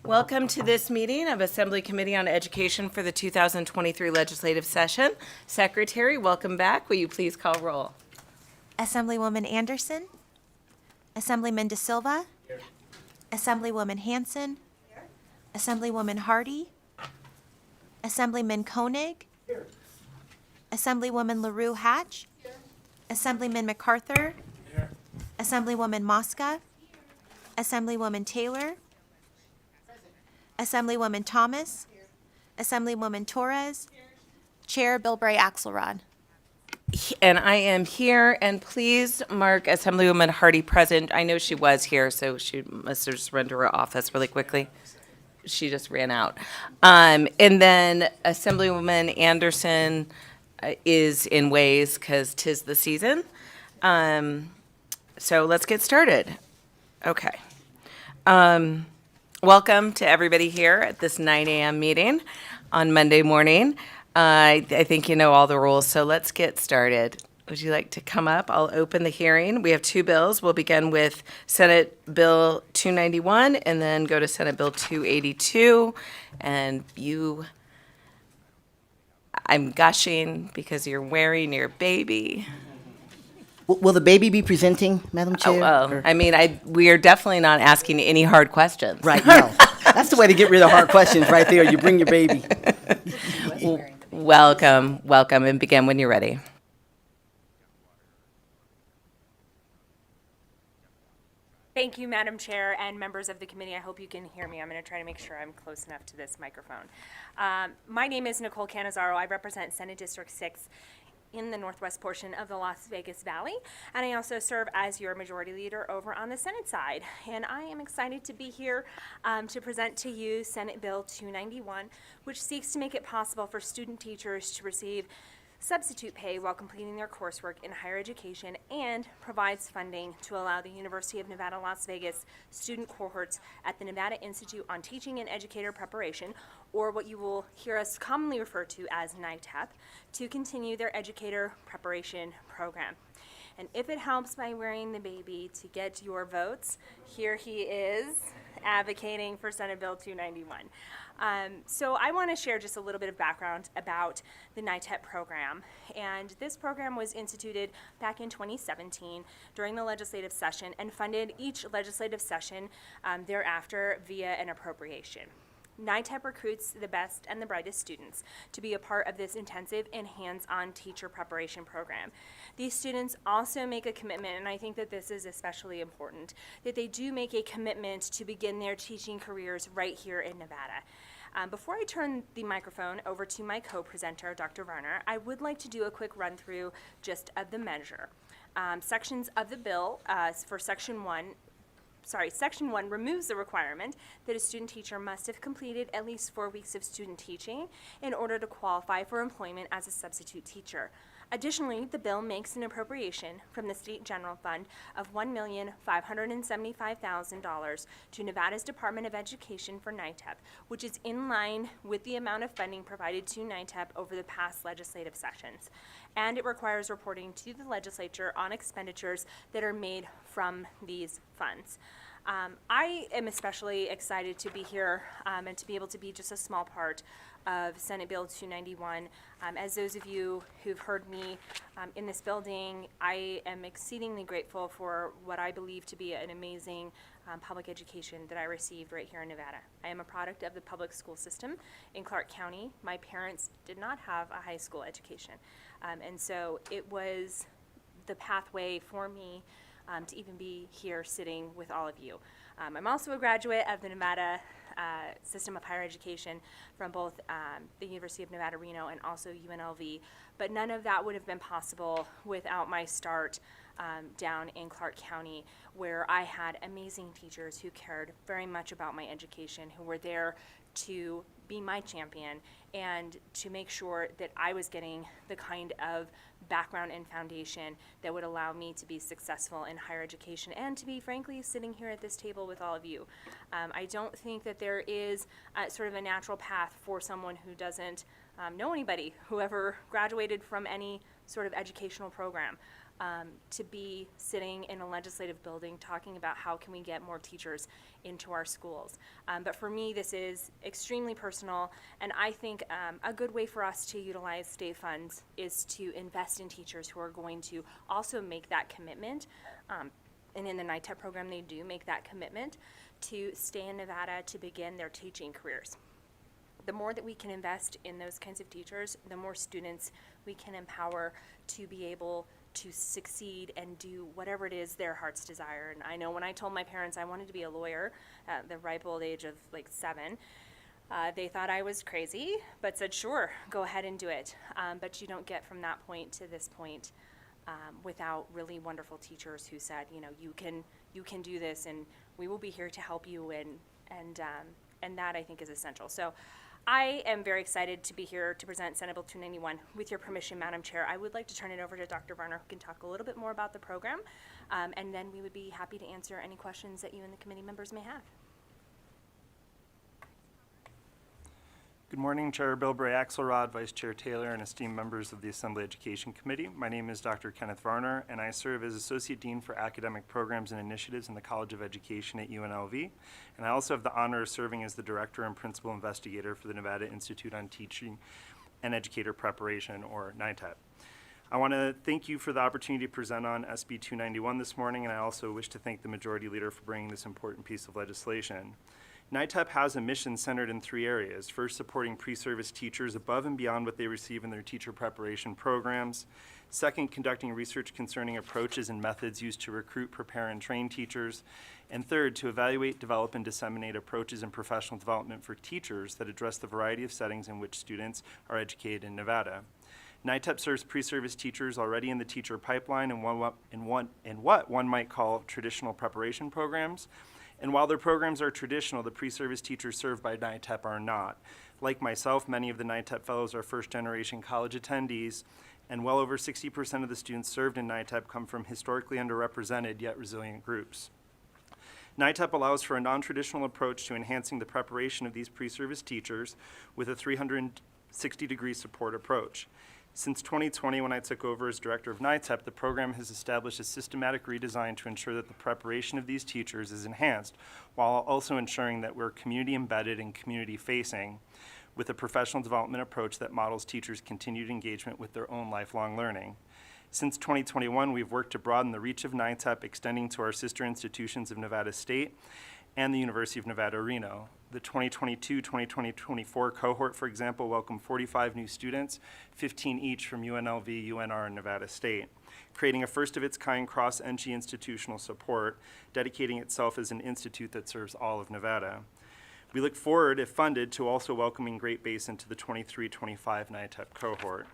Welcome to this meeting of Assembly Committee on Education for the 2023 legislative session. Secretary, welcome back. Will you please call roll? Assemblywoman Anderson. Assemblyman De Silva. Here. Assemblywoman Hanson. Assemblywoman Hardy. Assemblyman Koenig. Here. Assemblywoman LaRue Hatch. Assemblyman MacArthur. Here. Assemblywoman Mosca. Assemblywoman Taylor. Assemblywoman Thomas. Assemblywoman Torres. Chair Bilbray Axelrod. And I am here, and please mark Assemblywoman Hardy present. I know she was here, so she must have just run to her office really quickly. She just ran out. And then Assemblywoman Anderson is in ways because 'tis the season. So let's get started. Okay. Welcome to everybody here at this 9 a.m. meeting on Monday morning. I think you know all the rules, so let's get started. Would you like to come up? I'll open the hearing. We have two bills. We'll begin with Senate Bill 291 and then go to Senate Bill 282. And I'm gushing because you're wearing your baby. Will the baby be presenting, Madam Chair? Well, I mean, we are definitely not asking any hard questions. Right, no. That's the way to get rid of hard questions right there. You bring your baby. Welcome, and begin when you're ready. Thank you, Madam Chair and members of the committee. I hope you can hear me. I'm going to try to make sure I'm close enough to this microphone. My name is Nicole Canizaro. I represent Senate District 6 in the northwest portion of the Las Vegas Valley, and I also serve as your majority leader over on the Senate side. And I am excited to be here to present to you Senate Bill 291, which seeks to make it possible for student teachers to receive substitute pay while completing their coursework in higher education, and provides funding to allow the University of Nevada, Las Vegas student cohorts at the Nevada Institute on Teaching and Educator Preparation, or what you will hear us commonly refer to as NITEP, to continue their educator preparation program. And if it helps by wearing the baby to get your votes, here he is advocating for Senate Bill 291. So I want to share just a little bit of background about the NITEP program. And this program was instituted back in 2017 during the legislative session and funded each legislative session thereafter via an appropriation. NITEP recruits the best and the brightest students to be a part of this intensive and hands-on teacher preparation program. These students also make a commitment, and I think that this is especially important, that they do make a commitment to begin their teaching careers right here in Nevada. Before I turn the microphone over to my co-presenter, Dr. Varner, I would like to do a quick run-through just of the measure. Sections of the bill for Section 1 removes the requirement that a student teacher must have completed at least 4 weeks of student teaching in order to qualify for employment as a substitute teacher. Additionally, the bill makes an appropriation from the State General Fund of $1,575,000 to Nevada's Department of Education for NITEP, which is in line with the amount of funding provided to NITEP over the past legislative sessions. And it requires reporting to the legislature on expenditures that are made from these funds. I am especially excited to be here and to be able to be just a small part of Senate Bill 291. As those of you who've heard me in this building, I am exceedingly grateful for what I believe to be an amazing public education that I received right here in Nevada. I am a product of the public school system in Clark County. My parents did not have a high school education, and so it was the pathway for me to even be here sitting with all of you. I'm also a graduate of the Nevada System of Higher Education from both the University of Nevada, Reno, and also UNLV, but none of that would have been possible without my start down in Clark County, where I had amazing teachers who cared very much about my education, who were there to be my champion and to make sure that I was getting the kind of background and foundation that would allow me to be successful in higher education and to be, frankly, sitting here at this table with all of you. I don't think that there is sort of a natural path for someone who doesn't know anybody who ever graduated from any sort of educational program. to be sitting in a legislative building talking about how can we get more teachers into our schools. But for me, this is extremely personal, and I think a good way for us to utilize state funds is to invest in teachers who are going to also make that commitment. And in the NITEP program, they do make that commitment to stay in Nevada to begin their teaching careers. The more that we can invest in those kinds of teachers, the more students we can empower to be able to succeed and do whatever it is their hearts desire. And I know when I told my parents I wanted to be a lawyer at the ripe old age of like 7, they thought I was crazy, but said, sure, go ahead and do it. But you don't get from that point to this point without really wonderful teachers who said, you know, you can do this, and we will be here to help you, and that I think is essential. So I am very excited to be here to present Senate Bill 291. With your permission, Madam Chair, I would like to turn it over to Dr. Varner, who can talk a little bit more about the program, and then we would be happy to answer any questions that you and the committee members may have. Good morning, Chair Bilbray Axelrod, Vice Chair Taylor, and esteemed members of the Assembly Education Committee. My name is Dr. Kenneth Varner, and I serve as Associate Dean for Academic Programs and Initiatives in the College of Education at UNLV. And I also have the honor of serving as the Director and Principal Investigator for the Nevada Institute on Teaching and Educator Preparation, or NITEP. I want to thank you for the opportunity to present on SB 291 this morning, and I also wish to thank the Majority Leader for bringing this important piece of legislation. NITEP has a mission centered in 3 areas. First, supporting pre-service teachers above and beyond what they receive in their teacher preparation programs. Second, conducting research concerning approaches and methods used to recruit, prepare, and train teachers. And third, to evaluate, develop, and disseminate approaches in professional development for teachers that address the variety of settings in which students are educated in Nevada. NITEP serves pre-service teachers already in the teacher pipeline in what one might call traditional preparation programs. And while their programs are traditional, the pre-service teachers served by NITEP are not. Like myself, many of the NITEP fellows are first-generation college attendees, and well over 60% of the students served in NITEP come from historically underrepresented yet resilient groups. NITEP allows for a non-traditional approach to enhancing the preparation of these pre-service teachers with a 360-degree support approach. Since 2020, when I took over as director of NITEP, the program has established a systematic redesign to ensure that the preparation of these teachers is enhanced, while also ensuring that we're community embedded and community facing, with a professional development approach that models teachers' continued engagement with their own lifelong learning. Since 2021, we've worked to broaden the reach of NITEP, extending to our sister institutions of Nevada State and the University of Nevada, Reno. The 2022-2024 cohort, for example, welcomed 45 new students, 15 each from UNLV, UNR, and Nevada State, creating a first-of-its-kind cross-NG institutional support, dedicating itself as an institute that serves all of Nevada. We look forward, if funded, to also welcoming Great Basin to the 23-25 NITEP cohort.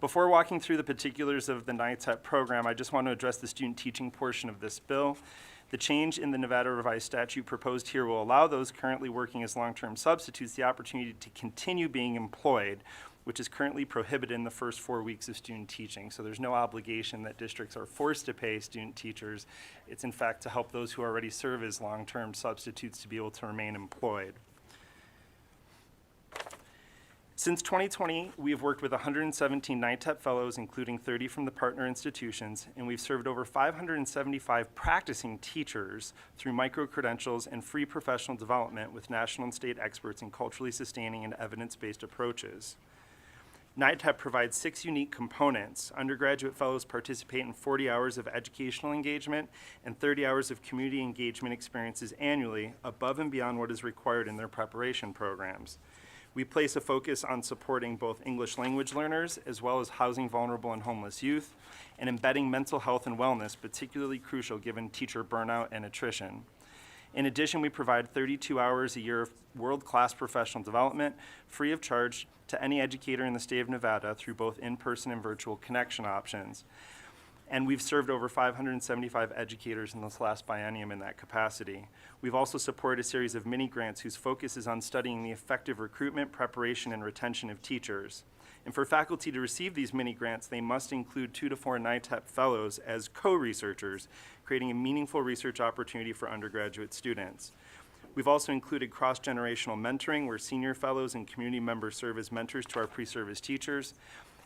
Before walking through the particulars of the NITEP program, I just want to address the student teaching portion of this bill. The change in the Nevada revised statute proposed here will allow those currently working as long-term substitutes the opportunity to continue being employed, which is currently prohibited in the first 4 weeks of student teaching. So there's no obligation that districts are forced to pay student teachers. It's in fact to help those who already serve as long-term substitutes to be able to remain employed. Since 2020, we have worked with 117 NITEP fellows, including 30 from the partner institutions, and we've served over 575 practicing teachers through micro-credentials and free professional development with national and state experts in culturally sustaining and evidence-based approaches. NITEP provides 6 unique components. Undergraduate fellows participate in 40 hours of educational engagement and 30 hours of community engagement experiences annually, above and beyond what is required in their preparation programs. We place a focus on supporting both English language learners as well as housing vulnerable and homeless youth, and embedding mental health and wellness, particularly crucial given teacher burnout and attrition. In addition, we provide 32 hours a year of world-class professional development, free of charge to any educator in the state of Nevada through both in-person and virtual connection options. And we've served over 575 educators in this last biennium in that capacity. We've also supported a series of mini-grants whose focus is on studying the effective recruitment, preparation, and retention of teachers. And for faculty to receive these mini-grants, they must include 2 to 4 NITEP fellows as co-researchers, creating a meaningful research opportunity for undergraduate students. We've also included cross-generational mentoring, where senior fellows and community members serve as mentors to our pre-service teachers.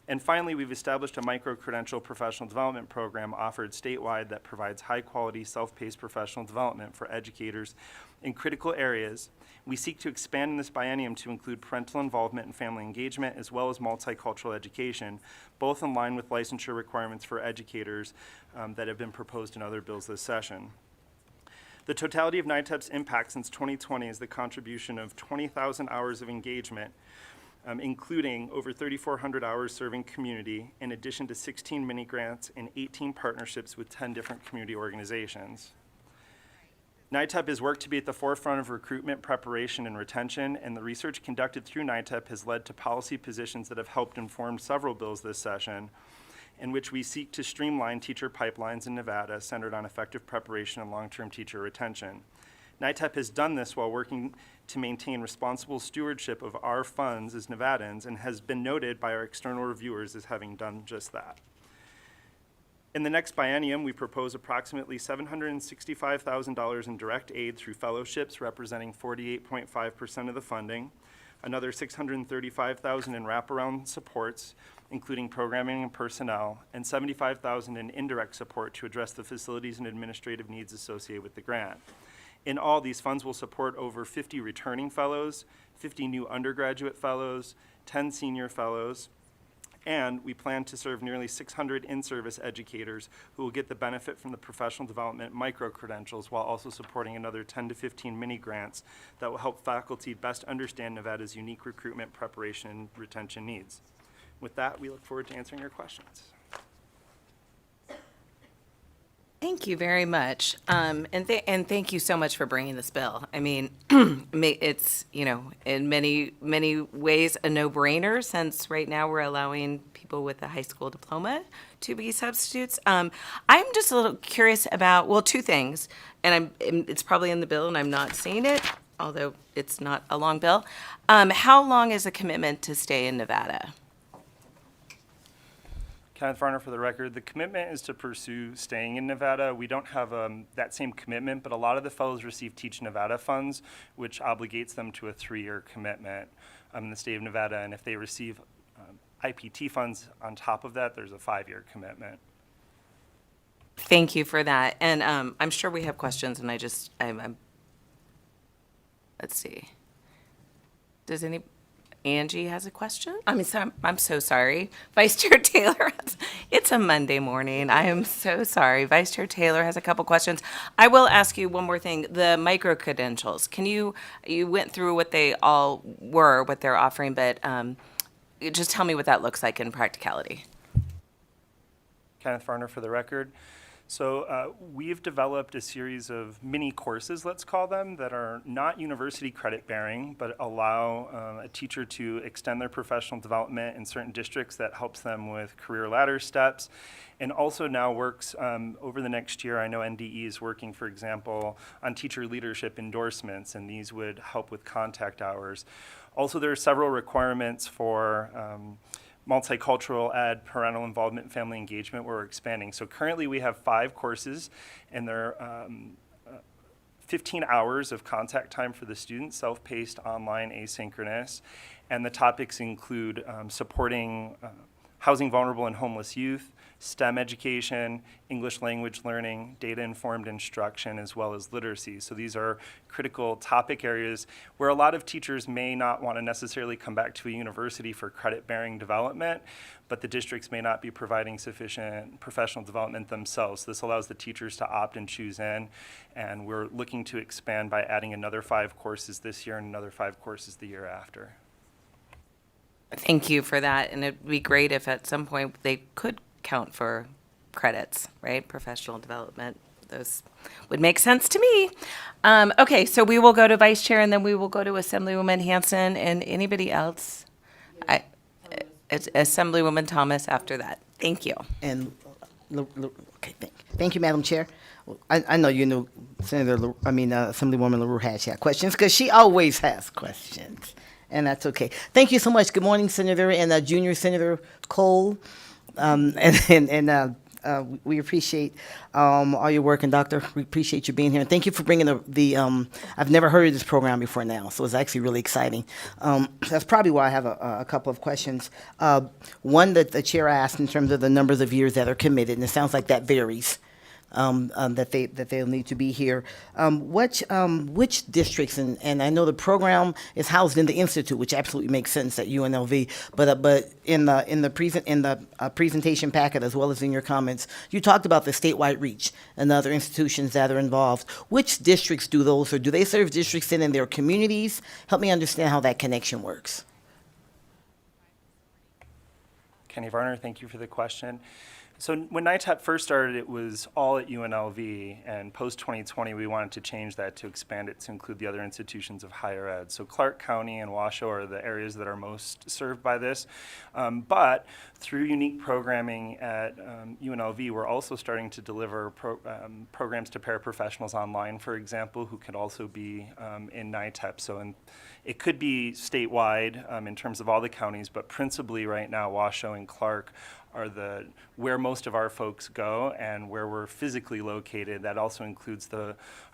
And finally, we've established a micro-credential professional development program offered statewide that provides high-quality, self-paced professional development for educators in critical areas. We seek to expand in this biennium to include parental involvement and family engagement, as well as multicultural education, both in line with licensure requirements for educators that have been proposed in other bills this session. The totality of NITEP's impact since 2020 is the contribution of 20,000 hours of engagement, including over 3,400 hours serving community, in addition to 16 mini grants and 18 partnerships with 10 different community organizations. NITEP has worked to be at the forefront of recruitment, preparation, and retention, and the research conducted through NITEP has led to policy positions that have helped inform several bills this session, in which we seek to streamline teacher pipelines in Nevada centered on effective preparation and long-term teacher retention. NITEP has done this while working to maintain responsible stewardship of our funds as Nevadans, and has been noted by our external reviewers as having done just that. In the next biennium, we propose approximately $765,000 in direct aid through fellowships representing 48.5% of the funding, another $635,000 in wraparound supports, including programming and personnel, and $75,000 in indirect support to address the facilities and administrative needs associated with the grant. In all, these funds will support over 50 returning fellows, 50 new undergraduate fellows, 10 senior fellows, and we plan to serve nearly 600 in-service educators who will get the benefit from the professional development micro-credentials, while also supporting another 10 to 15 mini grants that will help faculty best understand Nevada's unique recruitment, preparation, and retention needs. With that, we look forward to answering your questions. Thank you very much. And thank you so much for bringing this bill. I mean, it's, in many ways a no-brainer, since right now we're allowing people with a high school diploma to be substitutes. I'm just a little curious about, well, two things, and it's probably in the bill and I'm not seeing it, although it's not a long bill. How long is a commitment to stay in Nevada? Kenneth Varner for the record. The commitment is to pursue staying in Nevada. We don't have that same commitment, but a lot of the fellows receive Teach Nevada funds, which obligates them to a 3-year commitment in the state of Nevada. And if they receive IPT funds on top of that, there's a 5-year commitment. Thank you for that. And I'm sure we have questions, and I'm let's see. Does Angie has a question? I'm so sorry. Vice Chair Taylor, it's a Monday morning. I am so sorry. Vice Chair Taylor has a couple questions. I will ask you one more thing. The micro-credentials, you went through what they all were, what they're offering, but just tell me what that looks like in practicality. Kenneth Varner for the record. So we've developed a series of mini courses, let's call them, that are not university credit bearing, but allow a teacher to extend their professional development in certain districts. That helps them with career ladder steps, and also now works over the next year. I know NDE is working, for example, on teacher leadership endorsements, and these would help with contact hours. Also, there are several requirements for multicultural ed, parental involvement, family engagement, where we're expanding. So currently we have 5 courses, and they're 15 hours of contact time for the students, self-paced, online, asynchronous. And the topics include supporting housing vulnerable and homeless youth, STEM education, English language learning, data-informed instruction, as well as literacy. So these are critical topic areas where a lot of teachers may not want to necessarily come back to a university for credit-bearing development, but the districts may not be providing sufficient professional development themselves. This allows the teachers to opt and choose in, and we're looking to expand by adding another 5 courses this year and another 5 courses the year after. Thank you for that, and it'd be great if at some point they could count for credits, right? Professional development. Those would make sense to me. Okay, so we will go to Vice Chair, and then we will go to Assemblywoman Hanson and anybody else. It's Assemblywoman Thomas after that. Thank you. And, okay, thank you, Madam Chair. I know you know Assemblywoman LaRue had questions, because she always has questions, and that's okay. Thank you so much. Good morning, Senator, and Junior Senator Cole, and We appreciate all your work, and Doctor, we appreciate you being here. And thank you for bringing I've never heard of this program before now, so it's actually really exciting. That's probably why I have a couple of questions. One that the chair asked in terms of the numbers of years that are committed, and it sounds like that varies. That they'll need to be here. Which districts, and I know the program is housed in the institute, which absolutely makes sense at UNLV. But in the presentation packet, as well as in your comments, you talked about the statewide reach and other institutions that are involved. Which districts do those, or do they serve districts in their communities? Help me understand how that connection works. Kenny Varner, thank you for the question. So when NITEP first started, it was all at UNLV, and post-2020, we wanted to change that to expand it to include the other institutions of higher ed. So Clark County and Washoe are the areas that are most served by this. But through unique programming at UNLV, we're also starting to deliver programs to paraprofessionals online, for example, who could also be in NITEP. So it could be statewide in terms of all the counties, but principally right now, Washoe and Clark are where most of our folks go and where we're physically located. That also includes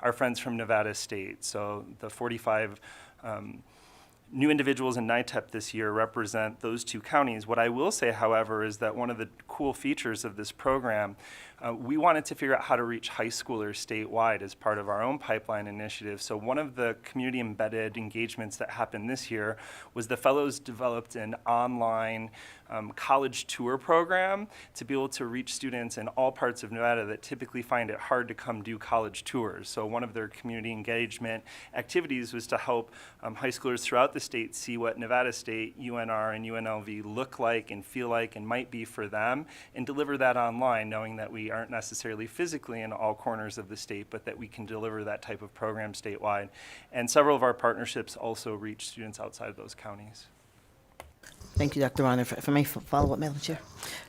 our friends from Nevada State. So the 45 new individuals in NITEP this year represent those two counties. What I will say, however, is that one of the cool features of this program, we wanted to figure out how to reach high schoolers statewide as part of our own pipeline initiative. So one of the community embedded engagements that happened this year was the fellows developed an online college tour program to be able to reach students in all parts of Nevada that typically find it hard to come do college tours. So one of their community engagement activities was to help high schoolers throughout the state see what Nevada State, UNR, and UNLV look like and feel like and might be for them, and deliver that online, knowing that we aren't necessarily physically in all corners of the state, but that we can deliver that type of program statewide. And several of our partnerships also reach students outside of those counties. Thank you, Dr. Varner. If I may follow up, Madam Chair.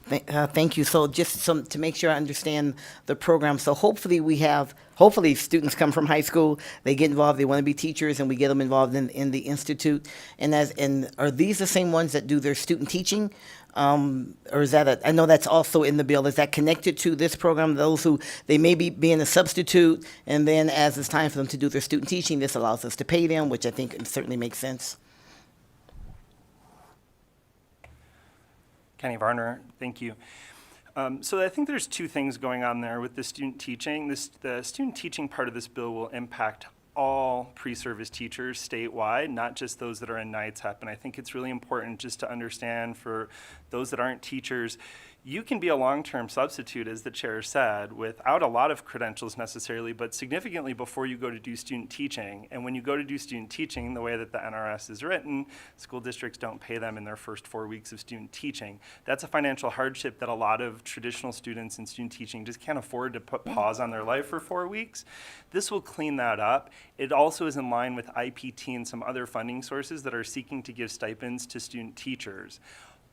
Thank you. So just to make sure I understand the program, so hopefully students come from high school, they get involved, they want to be teachers, and we get them involved in the institute. And are these the same ones that do their student teaching? Or is that I know that's also in the bill. Is that connected to this program? Those who, they may be being a substitute, and then as it's time for them to do their student teaching, this allows us to pay them, which I think certainly makes sense. Kenny Varner, thank you. So I think there's two things going on there with the student teaching. The student teaching part of this bill will impact all pre-service teachers statewide, not just those that are in NITEP. And I think it's really important just to understand for those that aren't teachers, you can be a long-term substitute, as the chair said, without a lot of credentials necessarily, but significantly before you go to do student teaching. And when you go to do student teaching, the way that the NRS is written, school districts don't pay them in their first 4 weeks of student teaching. That's a financial hardship that a lot of traditional students in student teaching just can't afford to put pause on their life for 4 weeks. This will clean that up. It also is in line with IPT and some other funding sources that are seeking to give stipends to student teachers.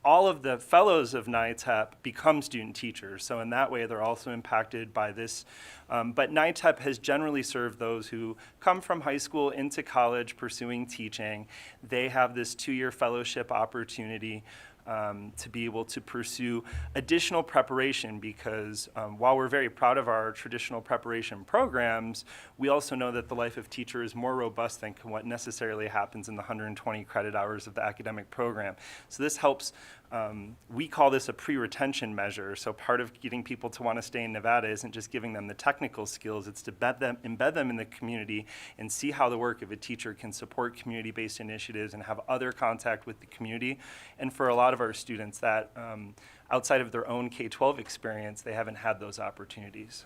All of the fellows of NITEP become student teachers, so in that way they're also impacted by this. But NITEP has generally served those who come from high school into college pursuing teaching. They have this 2-year fellowship opportunity to be able to pursue additional preparation, because while we're very proud of our traditional preparation programs, we also know that the life of teacher is more robust than what necessarily happens in the 120 credit hours of the academic program. So this helps, we call this a pre-retention measure. So part of getting people to want to stay in Nevada isn't just giving them the technical skills, it's to embed them in the community and see how the work of a teacher can support community-based initiatives and have other contact with the community. And for a lot of our students that outside of their own K-12 experience, they haven't had those opportunities.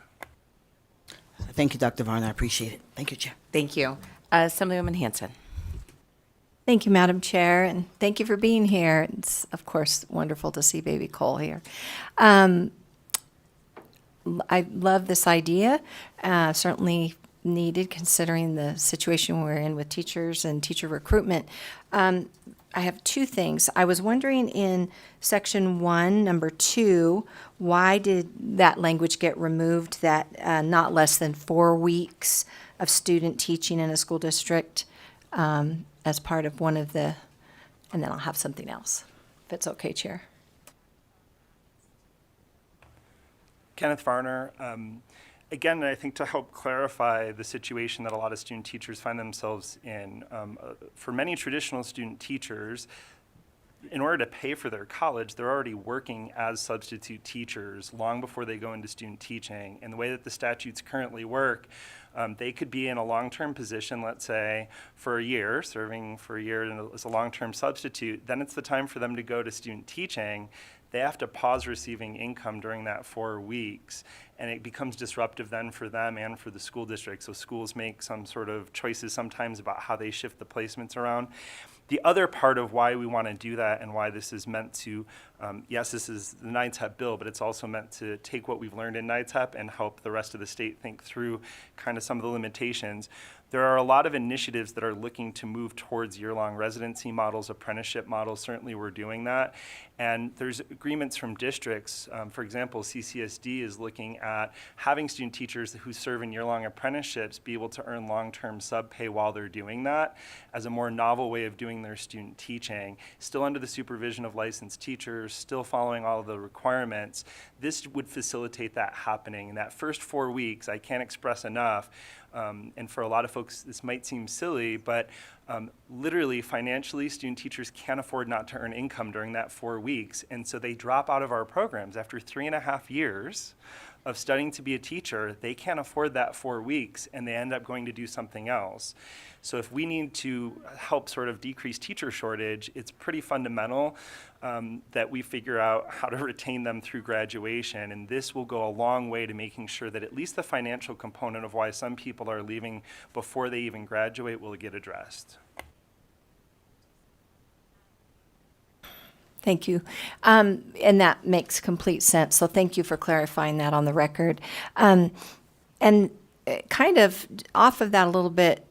Thank you, Dr. Varner. I appreciate it. Thank you, Chair. Thank you. Assemblywoman Hanson. Thank you, Madam Chair, and thank you for being here. It's, of course, wonderful to see baby Cole here. I love this idea, certainly needed considering the situation we're in with teachers and teacher recruitment. I have two things. I was wondering in section 1, number 2, why did that language get removed, that not less than 4 weeks of student teaching in a school district as part of one of the, and then I'll have something else, if it's okay, Chair. Kenneth Varner. Again, I think to help clarify the situation that a lot of student teachers find themselves in, for many traditional student teachers, in order to pay for their college, they're already working as substitute teachers long before they go into student teaching. And the way that the statutes currently work, they could be in a long-term position, let's say, for a year, serving for a year as a long-term substitute. Then it's the time for them to go to student teaching. They have to pause receiving income during that 4 weeks, and it becomes disruptive then for them and for the school district. So schools make some sort of choices sometimes about how they shift the placements around. The other part of why we want to do that and why this is meant to, yes, this is the NITEP bill, but it's also meant to take what we've learned in NITEP and help the rest of the state think through kind of some of the limitations. There are a lot of initiatives that are looking to move towards year-long residency models, apprenticeship models. Certainly we're doing that. And there's agreements from districts. For example, CCSD is looking at having student teachers who serve in year-long apprenticeships be able to earn long-term sub-pay while they're doing that as a more novel way of doing their student teaching, still under the supervision of licensed teachers, still following all of the requirements. This would facilitate that happening. In that first 4 weeks, I can't express enough, and for a lot of folks, this might seem silly, but literally, financially, student teachers can't afford not to earn income during that 4 weeks. And so they drop out of our programs after 3.5 years of studying to be a teacher. They can't afford that 4 weeks, and they end up going to do something else. So if we need to help sort of decrease teacher shortage, it's pretty fundamental that we figure out how to retain them through graduation. And this will go a long way to making sure that at least the financial component of why some people are leaving before they even graduate will get addressed. Thank you. And that makes complete sense. So thank you for clarifying that on the record. And kind of off of that a little bit,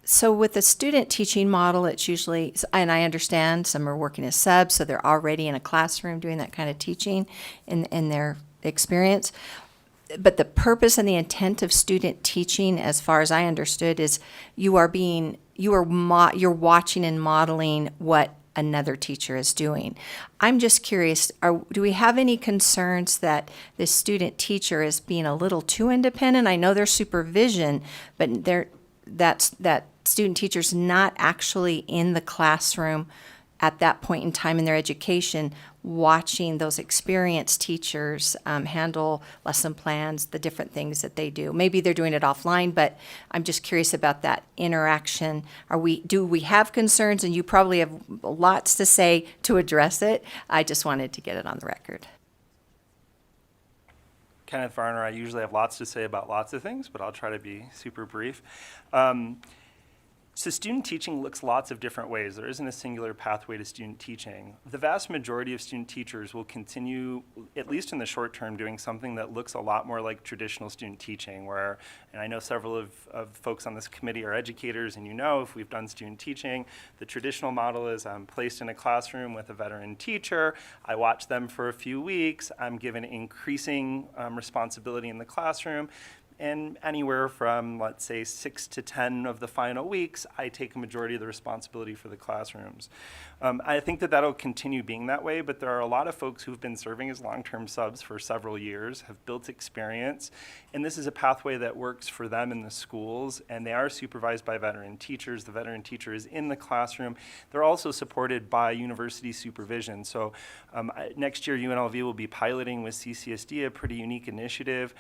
so with the student teaching model, it's usually, and I understand some are working as subs, so they're already in a classroom doing that kind of teaching in their experience. But the purpose and the intent of student teaching, as far as I understood, is you're watching and modeling what another teacher is doing. I'm just curious, do we have any concerns that the student teacher is being a little too independent? I know there's supervision, but that student teacher's not actually in the classroom at that point in time in their education, watching those experienced teachers handle lesson plans, the different things that they do. Maybe they're doing it offline, but I'm just curious about that interaction. Do we have concerns? And you probably have lots to say to address it. I just wanted to get it on the record. Kenneth Varner, I usually have lots to say about lots of things, but I'll try to be super brief. So student teaching looks lots of different ways. There isn't a singular pathway to student teaching. The vast majority of student teachers will continue, at least in the short term, doing something that looks a lot more like traditional student teaching where, and I know several of folks on this committee are educators, and you know if we've done student teaching, the traditional model is I'm placed in a classroom with a veteran teacher, I watch them for a few weeks, I'm given increasing responsibility in the classroom, and anywhere from, let's say, 6 to 10 of the final weeks, I take a majority of the responsibility for the classrooms. I think that that'll continue being that way, but there are a lot of folks who've been serving as long-term subs for several years, have built experience, and this is a pathway that works for them in the schools, and they are supervised by veteran teachers. The veteran teacher is in the classroom. They're also supported by university supervision. So next year, UNLV will be piloting with CCSD a pretty unique initiative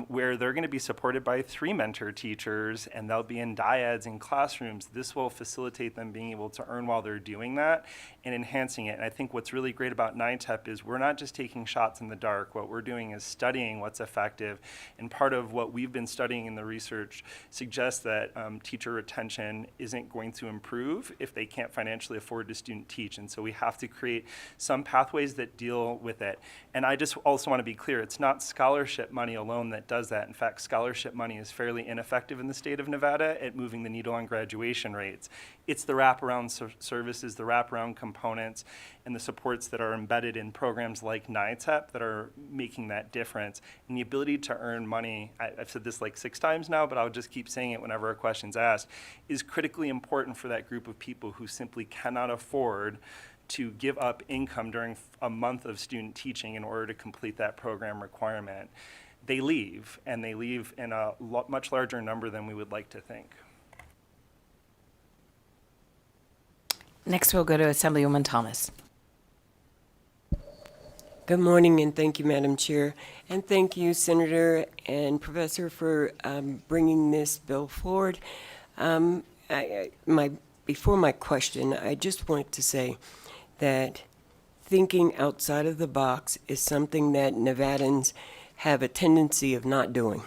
where they're going to be supported by 3 mentor teachers, and they'll be in dyads in classrooms. This will facilitate them being able to earn while they're doing that and enhancing it. And I think what's really great about NITEP is we're not just taking shots in the dark. What we're doing is studying what's effective. And part of what we've been studying in the research suggests that teacher retention isn't going to improve if they can't financially afford to student teach. And so we have to create some pathways that deal with it. And I just also want to be clear, it's not scholarship money alone that does that. In fact, scholarship money is fairly ineffective in the state of Nevada at moving the needle on graduation rates. It's the wraparound services, the wraparound components, and the supports that are embedded in programs like NITEP that are making that difference. And the ability to earn money, I've said this like 6 times now, but I'll just keep saying it whenever a question's asked, is critically important for that group of people who simply cannot afford to give up income during a month of student teaching in order to complete that program requirement, they leave, and they leave in a much larger number than we would like to think. Next, we'll go to Assemblywoman Thomas. Good morning, and thank you, Madam Chair. And thank you, Senator and Professor, for bringing this bill forward. Before my question, I just wanted to say that thinking outside of the box is something that Nevadans have a tendency of not doing.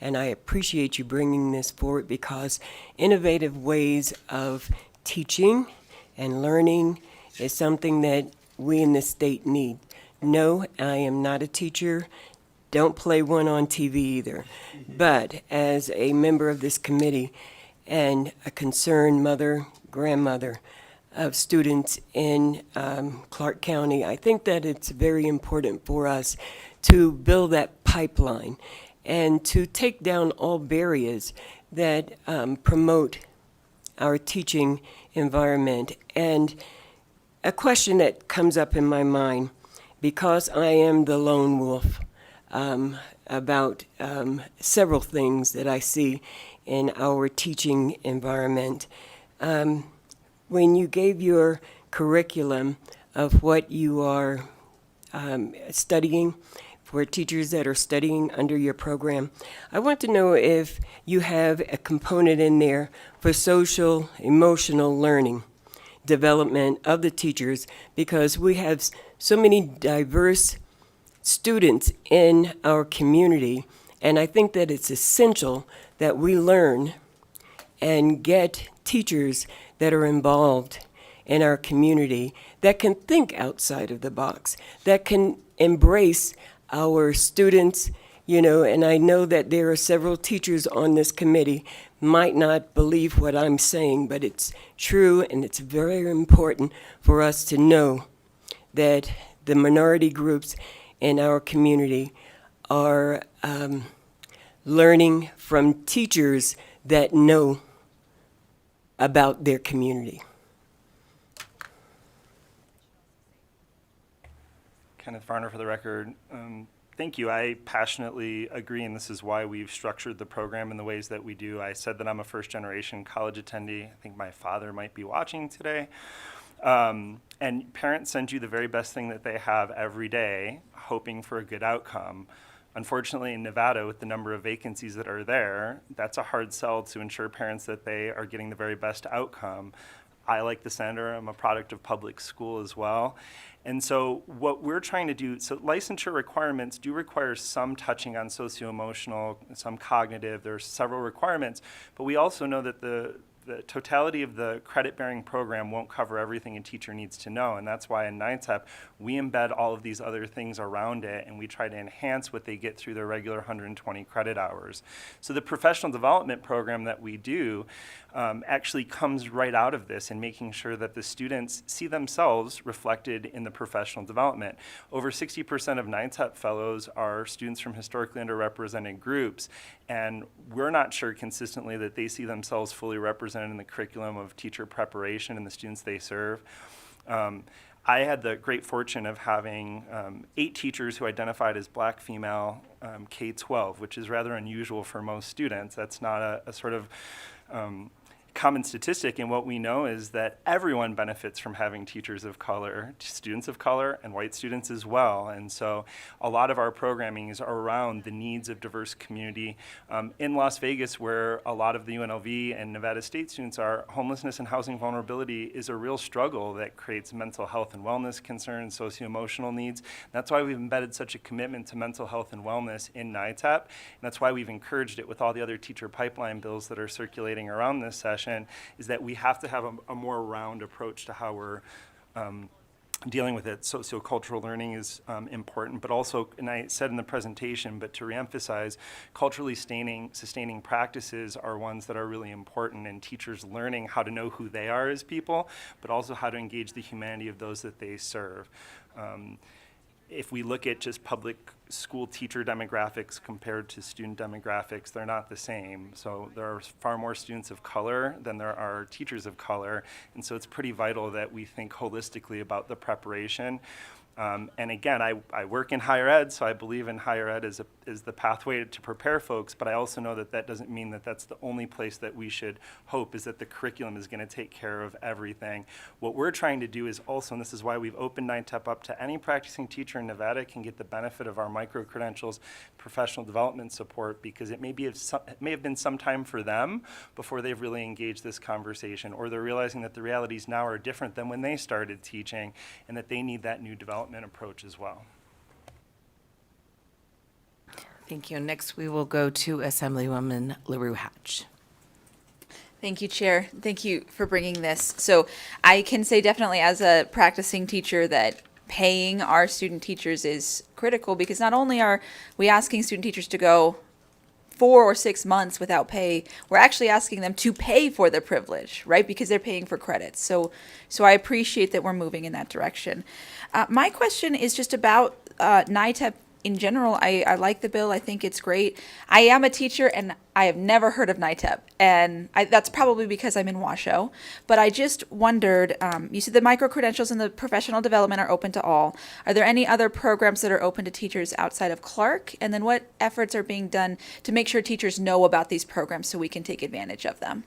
And I appreciate you bringing this forward because innovative ways of teaching and learning is something that we in this state need. No, I am not a teacher. Don't play one on TV either. But as a member of this committee and a concerned mother, grandmother of students in Clark County, I think that it's very important for us to build that pipeline and to take down all barriers that promote our teaching environment. And a question that comes up in my mind, because I am the lone wolf about several things that I see in our teaching environment. When you gave your curriculum of what you are studying for teachers that are studying under your program, I want to know if you have a component in there for social, emotional learning development of the teachers, because we have so many diverse students in our community, and I think that it's essential that we learn and get teachers that are involved in our community that can think outside of the box, that can embrace our students, you know, and I know that there are several teachers on this committee might not believe what I'm saying, but it's true, and it's very important for us to know that the minority groups in our community are learning from teachers that know about their community. Kenneth Varner for the record. Thank you. I passionately agree, and this is why we've structured the program in the ways that we do. I said that I'm a first-generation college attendee. I think my father might be watching today. And parents send you the very best thing that they have every day, hoping for a good outcome. Unfortunately, in Nevada, with the number of vacancies that are there, that's a hard sell to ensure parents that they are getting the very best outcome. I, like the senator, I'm a product of public school as well. And so what we're trying to do, so licensure requirements do require some touching on socio-emotional, some cognitive, there's several requirements, but we also know that the totality of the credit-bearing program won't cover everything a teacher needs to know, and that's why in NITEP, we embed all of these other things around it, and we try to enhance what they get through their regular 120 credit hours. So the professional development program that we do actually comes right out of this and making sure that the students see themselves reflected in the professional development. Over 60% of NITEP fellows are students from historically underrepresented groups, and we're not sure consistently that they see themselves fully represented in the curriculum of teacher preparation and the students they serve. I had the great fortune of having 8 teachers who identified as black female K-12, which is rather unusual for most students. That's not a sort of common statistic, and what we know is that everyone benefits from having teachers of color, students of color, and white students as well. And so a lot of our programming is around the needs of diverse community. In Las Vegas, where a lot of the UNLV and Nevada State students are, homelessness and housing vulnerability is a real struggle that creates mental health and wellness concerns, socio-emotional needs. That's why we've embedded such a commitment to mental health and wellness in NITEP, and that's why we've encouraged it with all the other teacher pipeline bills that are circulating around this session, is that we have to have a more round approach to how we're dealing with it. Sociocultural learning is important, but also, and I said in the presentation, but to reemphasize, culturally sustaining practices are ones that are really important, and teachers learning how to know who they are as people, but also how to engage the humanity of those that they serve. if we look at just public school teacher demographics compared to student demographics, they're not the same. So there are far more students of color than there are teachers of color. And so it's pretty vital that we think holistically about the preparation. And again, I work in higher ed, so I believe in higher ed as the pathway to prepare folks, but I also know that that doesn't mean that that's the only place that we should hope is that the curriculum is going to take care of everything. What we're trying to do is also, and this is why we've opened NITEP up to any practicing teacher in Nevada can get the benefit of our micro-credentials professional development support, because it may have been some time for them before they've really engaged this conversation, or they're realizing that the realities now are different than when they started teaching, and that they need that new development approach as well. Thank you. Next, we will go to Assemblywoman LaRue Hatch. Thank you, Chair. Thank you for bringing this. So I can say definitely as a practicing teacher that paying our student teachers is critical, because not only are we asking student teachers to go 4 or 6 months without pay, we're actually asking them to pay for the privilege, right? Because they're paying for credits. So I appreciate that we're moving in that direction. My question is just about NITEP in general. I like the bill. I think it's great. I am a teacher and I have never heard of NITEP. And that's probably because I'm in Washoe. But I just wondered, you said the micro-credentials and the professional development are open to all. Are there any other programs that are open to teachers outside of Clark? And then what efforts are being done to make sure teachers know about these programs so we can take advantage of them?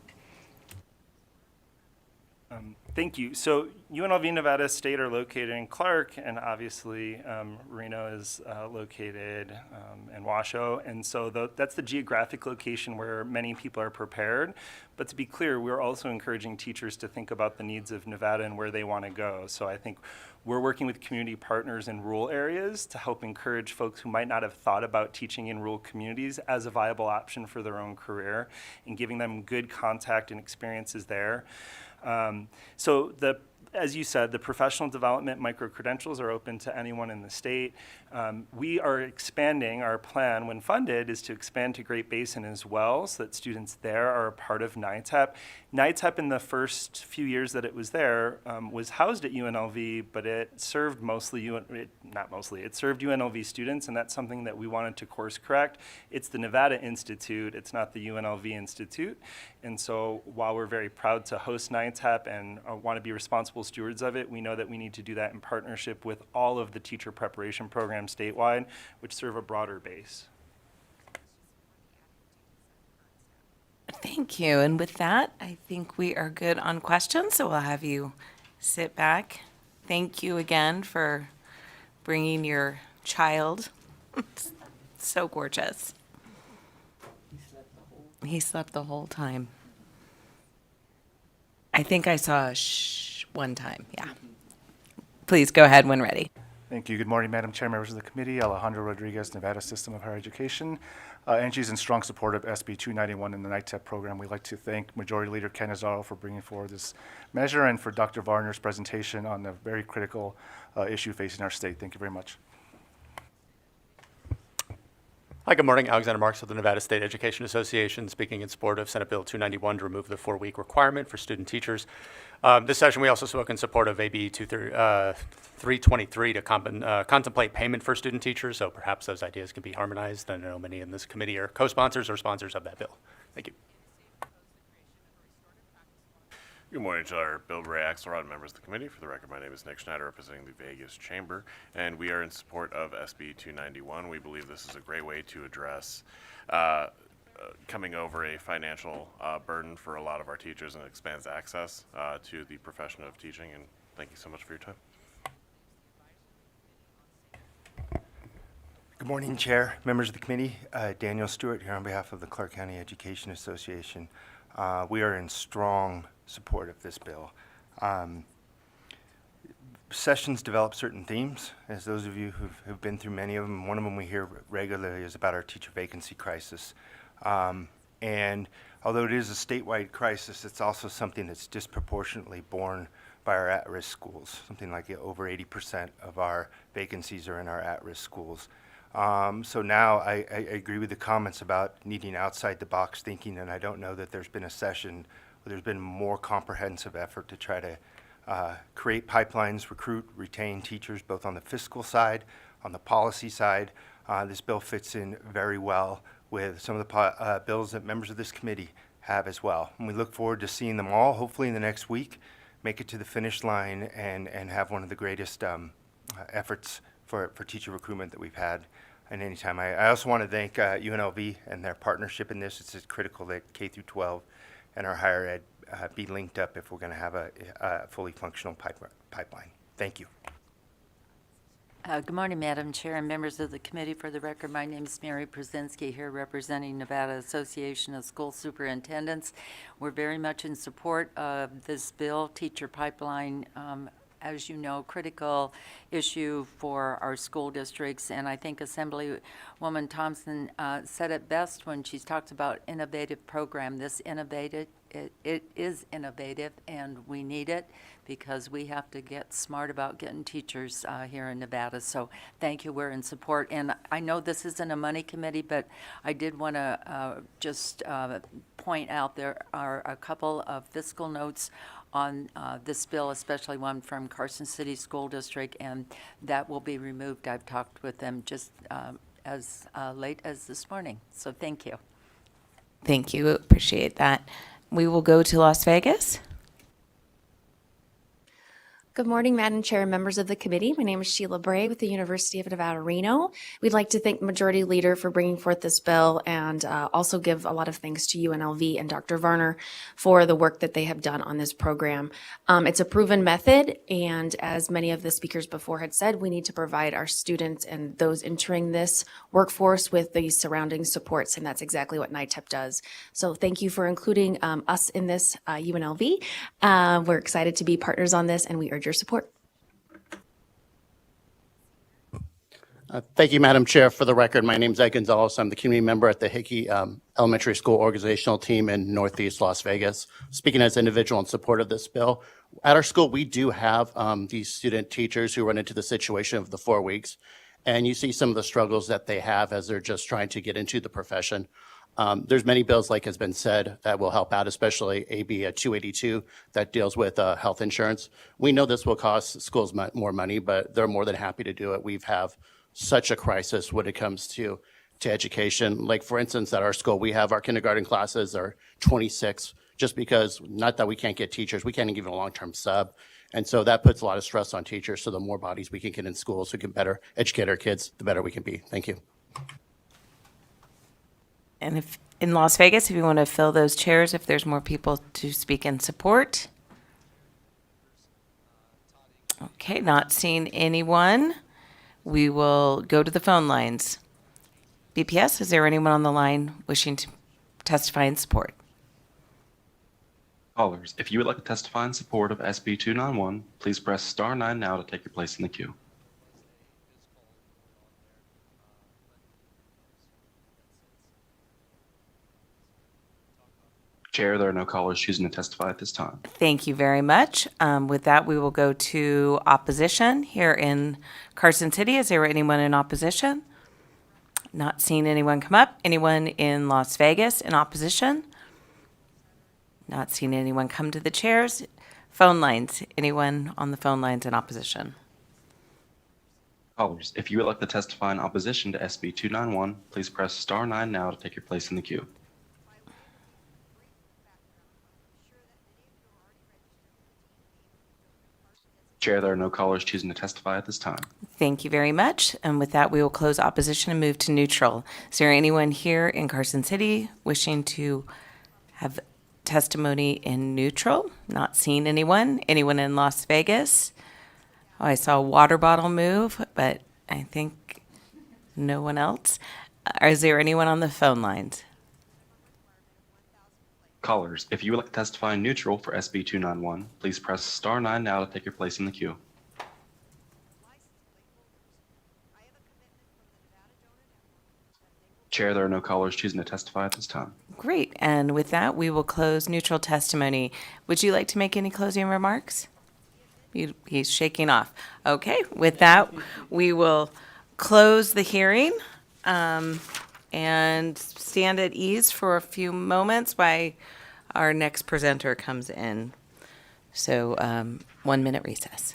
Thank you. So UNLV Nevada State are located in Clark, and obviously Reno is located in Washoe. And so that's the geographic location where many people are prepared. But to be clear, we're also encouraging teachers to think about the needs of Nevada and where they want to go. So I think we're working with community partners in rural areas to help encourage folks who might not have thought about teaching in rural communities as a viable option for their own career, and giving them good contact and experiences there. As you said, the professional development micro-credentials are open to anyone in the state. We are expanding. Our plan, when funded, is to expand to Great Basin as well, so that students there are a part of NITEP. NITEP, in the first few years that it was there, was housed at UNLV, but it served it served UNLV students, and that's something that we wanted to course correct. It's the Nevada Institute, it's not the UNLV Institute. And so while we're very proud to host NITEP and want to be responsible stewards of it, we know that we need to do that in partnership with all of the teacher preparation programs statewide, which serve a broader base. Thank you. And with that, I think we are good on questions, so we'll have you sit back. Thank you again for bringing your child. So gorgeous. He slept the whole time. I think I saw a shh one time, yeah. Please go ahead when ready. Thank you. Good morning, Madam Chair, members of the committee. Alejandro Rodriguez, Nevada System of Higher Education. Angie's in strong support of SB 291 and the NITEP program. We'd like to thank Majority Leader Canizaro for bringing forward this measure, and for Dr. Varner's presentation on the very critical issue facing our state. Thank you very much. Hi, good morning. Alexander Marks of the Nevada State Education Association, speaking in support of Senate Bill 291 to remove the 4-week requirement for student teachers. This session, we also spoke in support of AB 323 to contemplate payment for student teachers, so perhaps those ideas can be harmonized. I know many in this committee are co-sponsors or sponsors of that bill. Thank you. Good morning to our Bilbray Axelrod members of the committee. For the record, my name is Nick Schneider, representing the Vegas Chamber, and we are in support of SB 291. We believe this is a great way to address coming over a financial burden for a lot of our teachers, and expands access to the profession of teaching. And thank you so much for your time. Good morning, Chair, members of the committee. Daniel Stewart here on behalf of the Clark County Education Association. We are in strong support of this bill. Sessions develop certain themes, as those of you who've been through many of them. One of them we hear regularly is about our teacher vacancy crisis. And although it is a statewide crisis, it's also something that's disproportionately borne by our at-risk schools. Something like over 80% of our vacancies are in our at-risk schools. So now I agree with the comments about needing outside-the-box thinking, and I don't know that there's been a session where there's been more comprehensive effort to try to create pipelines, recruit, retain teachers, both on the fiscal side, On the policy side, this bill fits in very well with some of the bills that members of this committee have as well. And we look forward to seeing them all, hopefully in the next week, make it to the finish line and have one of the greatest efforts for teacher recruitment that we've had in any time. I also want to thank UNLV and their partnership in this. It's critical that K through 12 and our higher ed be linked up if we're going to have a fully functional pipeline. Thank you. Good morning, Madam Chair and members of the committee. For the record, my name is Mary Przenski, here representing Nevada Association of School Superintendents. We're very much in support of this bill, teacher pipeline, as you know, critical issue for our school districts. And I think Assemblywoman Thompson said it best when she talked about innovative program. It is innovative, and we need it because we have to get smart about getting teachers here in Nevada. So thank you, we're in support. And I know this isn't a money committee, but I did want to just point out there are a couple of fiscal notes on this bill, especially one from Carson City School District, and that will be removed. I've talked with them just as late as this morning. So thank you. Thank you. Appreciate that. We will go to Las Vegas. Good morning, Madam Chair and members of the committee. My name is Sheila Bray with the University of Nevada, Reno. We'd like to thank Majority Leader for bringing forth this bill and also give a lot of thanks to UNLV and Dr. Varner for the work that they have done on this program. It's a proven method, and as many of the speakers before had said, we need to provide our students and those entering this workforce with the surrounding supports, and that's exactly what NITEP does. So thank you for including us in this, UNLV. We're excited to be partners on this, and we urge your support. Thank you, Madam Chair. For the record, my name is Ed Gonzalez. I'm the community member at the Hickey Elementary School organizational team in Northeast Las Vegas, speaking as an individual in support of this bill. At our school, we do have these student teachers who run into the situation of the 4 weeks, and you see some of the struggles that they have as they're just trying to get into the profession. There's many bills, like has been said, that will help out, especially AB 282 that deals with health insurance. We know this will cost schools more money, but they're more than happy to do it. We have such a crisis when it comes to education. Like, for instance, at our school, we have our kindergarten classes are 26, just because, not that we can't get teachers, we can't even give a long-term sub. And so that puts a lot of stress on teachers. So the more bodies we can get in schools who can better educate our kids, the better we can be. Thank you. And if in Las Vegas, if you want to fill those chairs, if there's more people to speak in support. Okay, not seeing anyone. We will go to the phone lines. BPS, is there anyone on the line wishing to testify in support? Callers, if you would like to testify in support of SB 291, please press star 9 now to take your place in the queue. Chair, there are no callers choosing to testify at this time. Thank you very much. With that, we will go to opposition here in Carson City. Is there anyone in opposition? Not seeing anyone come up. Anyone in Las Vegas in opposition? Not seeing anyone come to the chairs. Phone lines. Anyone on the phone lines in opposition? Callers, if you would like to testify in opposition to SB 291, please press star 9 now to take your place in the queue. Chair, there are no callers choosing to testify at this time. Thank you very much. And with that, we will close opposition and move to neutral. Is there anyone here in Carson City wishing to have testimony in neutral? Not seeing anyone. Anyone in Las Vegas? Oh, I saw a water bottle move, but I think no one else. Is there anyone on the phone lines? Callers, if you would like to testify in neutral for SB 291, please press star 9 now to take your place in the queue. Chair, there are no callers choosing to testify at this time. Great. And with that, we will close neutral testimony. Would you like to make any closing remarks? He's shaking off. Okay. With that, we will close the hearing and stand at ease for a few moments while our next presenter comes in. So 1 minute recess.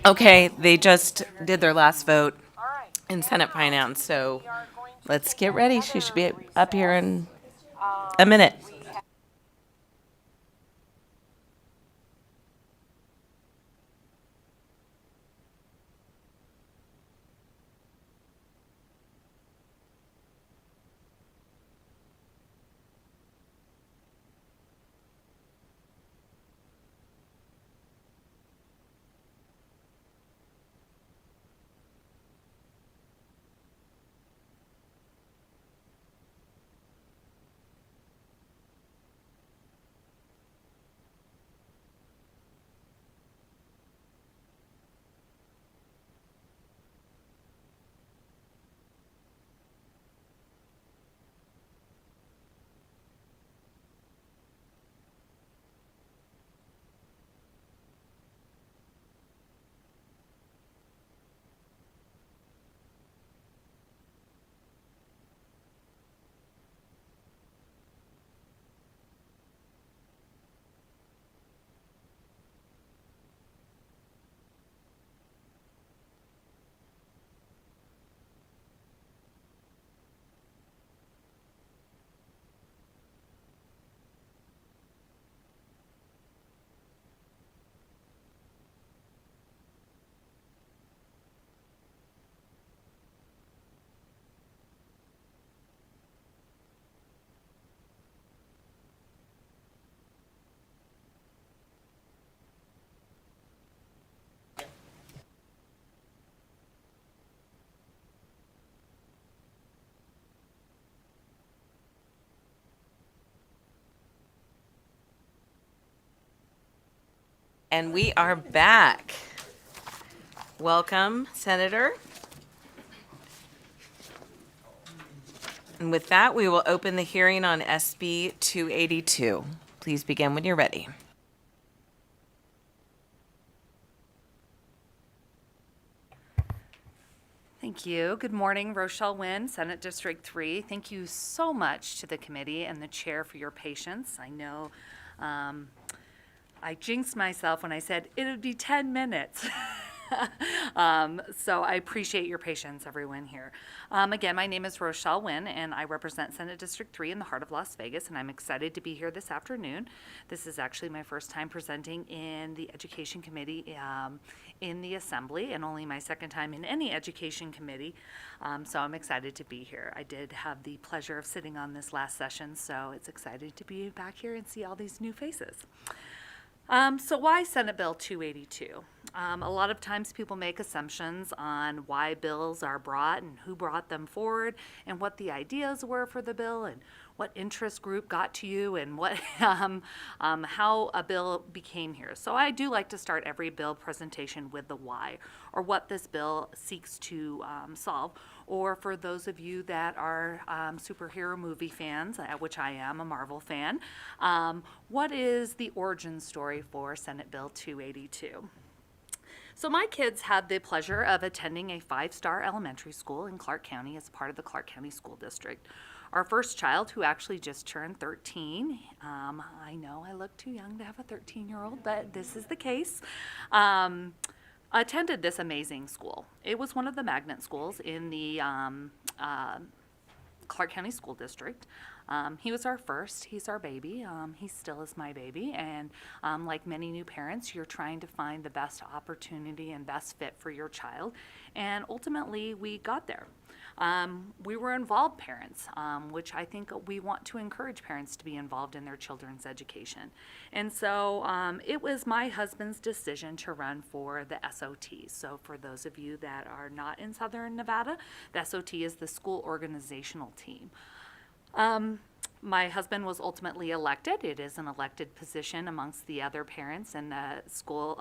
Okay, they just did their last vote in Senate Finance, so let's get ready. She should be up here in a minute. And we are back. Welcome, Senator. And with that, we will open the hearing on SB 282. Please begin when you're ready. Thank you. Good morning, Rochelle Wynn, Senate District 3. Thank you so much to the committee and the chair for your patience. I know I jinxed myself when I said it would be 10 minutes. So I appreciate your patience, everyone here. Again, my name is Rochelle Wynn, and I represent Senate District 3 in the heart of Las Vegas, and I'm excited to be here this afternoon. This is actually my first time presenting in the Education Committee in the Assembly, and only my second time in any Education Committee, so I'm excited to be here. I did have the pleasure of sitting on this last session, so it's exciting to be back here and see all these new faces. So why Senate Bill 282? A lot of times people make assumptions on why bills are brought and who brought them forward and what the ideas were for the bill and what interest group got to you and what how a bill became here. So I do like to start every bill presentation with the why, or what this bill seeks to solve. Or for those of you that are superhero movie fans, which I am a Marvel fan, what is the origin story for Senate Bill 282? So my kids had the pleasure of attending a 5-star elementary school in Clark County as part of the Clark County School District. Our first child, who actually just turned 13, I know I look too young to have a 13-year-old, but this is the case, attended this amazing school. It was one of the magnet schools in the Clark County School District. He was our first. He's our baby. He still is my baby. And like many new parents, you're trying to find the best opportunity and best fit for your child. And ultimately, we got there. We were involved parents, which I think we want to encourage parents to be involved in their children's education. And so it was my husband's decision to run for the SOT. So for those of you that are not in Southern Nevada, the SOT is the school organizational team. My husband was ultimately elected. It is an elected position amongst the other parents in the school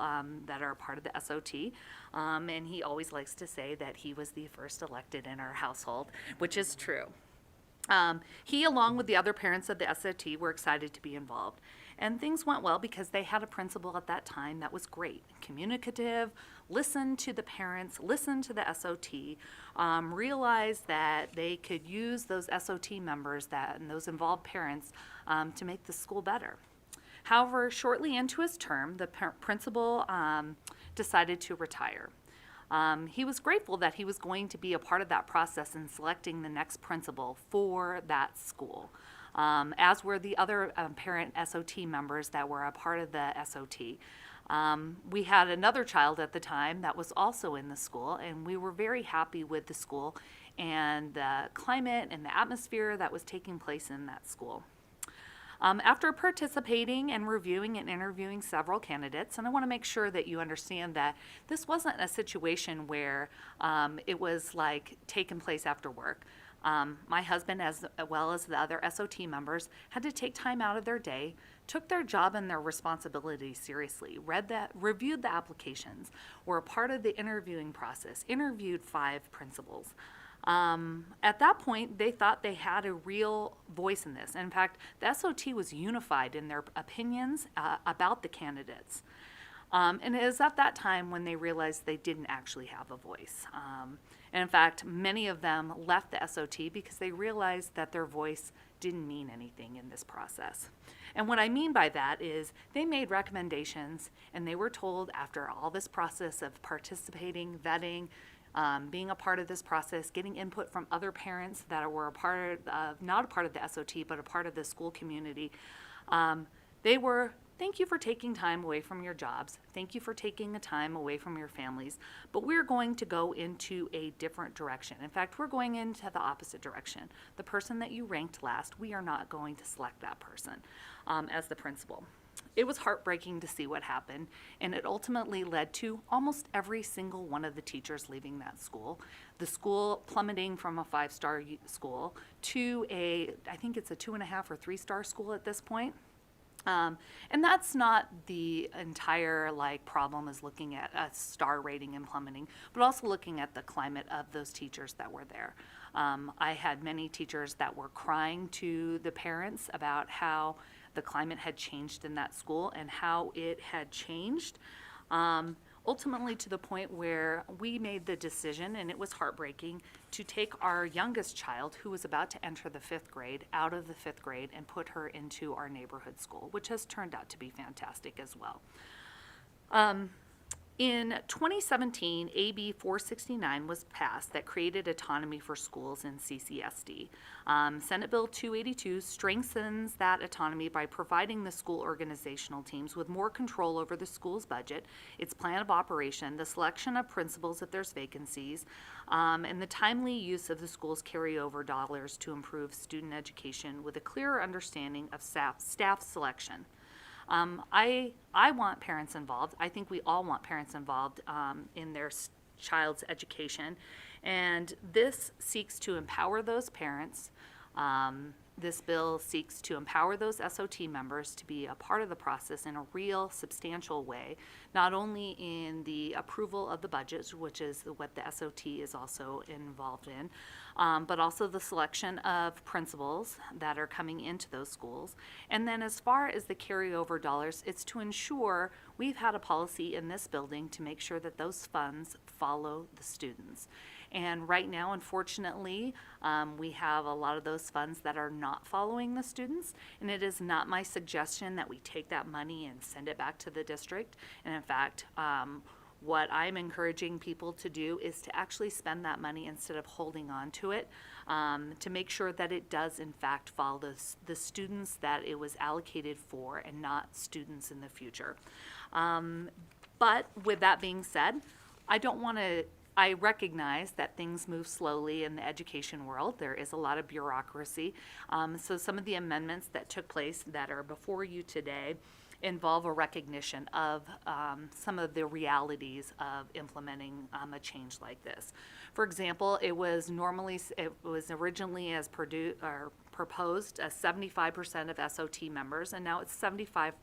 that are part of the SOT. And he always likes to say that he was the first elected in our household, which is true. He, along with the other parents of the SOT, were excited to be involved. And things went well because they had a principal at that time that was great, communicative, listened to the parents, listened to the SOT, realized that they could use those SOT members and those involved parents to make the school better. However, shortly into his term, the principal decided to retire. He was grateful that he was going to be a part of that process in selecting the next principal for that school, as were the other parent SOT members that were a part of the SOT. We had another child at the time that was also in the school, and we were very happy with the school and the climate and the atmosphere that was taking place in that school. After participating and reviewing and interviewing several candidates, and I want to make sure that you understand that this wasn't a situation where it was like taking place after work. My husband, as well as the other SOT members, had to take time out of their day, took their job and their responsibilities seriously, reviewed the applications, were a part of the interviewing process, interviewed 5 principals. At that point, they thought they had a real voice in this. In fact, the SOT was unified in their opinions about the candidates. And it was at that time when they realized they didn't actually have a voice. And in fact, many of them left the SOT because they realized that their voice didn't mean anything in this process. And what I mean by that is they made recommendations, and they were told after all this process of participating, vetting, being a part of this process, getting input from other parents that were a part of, not a part of the SOT, but a part of the school community. They were, thank you for taking time away from your jobs. Thank you for taking the time away from your families. But we're going to go into a different direction. In fact, we're going into the opposite direction. The person that you ranked last, we are not going to select that person as the principal. It was heartbreaking to see what happened, and it ultimately led to almost every single one of the teachers leaving that school. The school plummeting from a 5-star school to I think it's a 2.5 or 3-star school at this point. And that's not the entire problem is looking at a star rating and plummeting, but also looking at the climate of those teachers that were there. I had many teachers that were crying to the parents about how the climate had changed in that school and how it had changed, ultimately to the point where we made the decision, and it was heartbreaking, to take our youngest child, who was about to enter the 5th grade, out of the 5th grade and put her into our neighborhood school, which has turned out to be fantastic as well. In 2017, AB 469 was passed that created autonomy for schools in CCSD. Senate Bill 282 strengthens that autonomy by providing the school organizational teams with more control over the school's budget, its plan of operation, the selection of principals if there's vacancies, and the timely use of the school's carryover dollars to improve student education with a clearer understanding of staff selection. I want parents involved. I think we all want parents involved in their child's education. And this seeks to empower those parents. This bill seeks to empower those SOT members to be a part of the process in a real substantial way, not only in the approval of the budgets, which is what the SOT is also involved in, but also the selection of principals that are coming into those schools. And then as far as the carryover dollars, it's to ensure we've had a policy in this building to make sure that those funds follow the students. And right now, unfortunately, we have a lot of those funds that are not following the students, and it is not my suggestion that we take that money and send it back to the district. And in fact, what I'm encouraging people to do is to actually spend that money instead of holding on to it, to make sure that it does in fact follow the students that it was allocated for and not students in the future. But with that being said, I recognize that things move slowly in the education world. There is a lot of bureaucracy. So some of the amendments that took place that are before you today involve a recognition of some of the realities of implementing a change like this. For example, it was originally as proposed as 75% of SOT members, and now it's 75%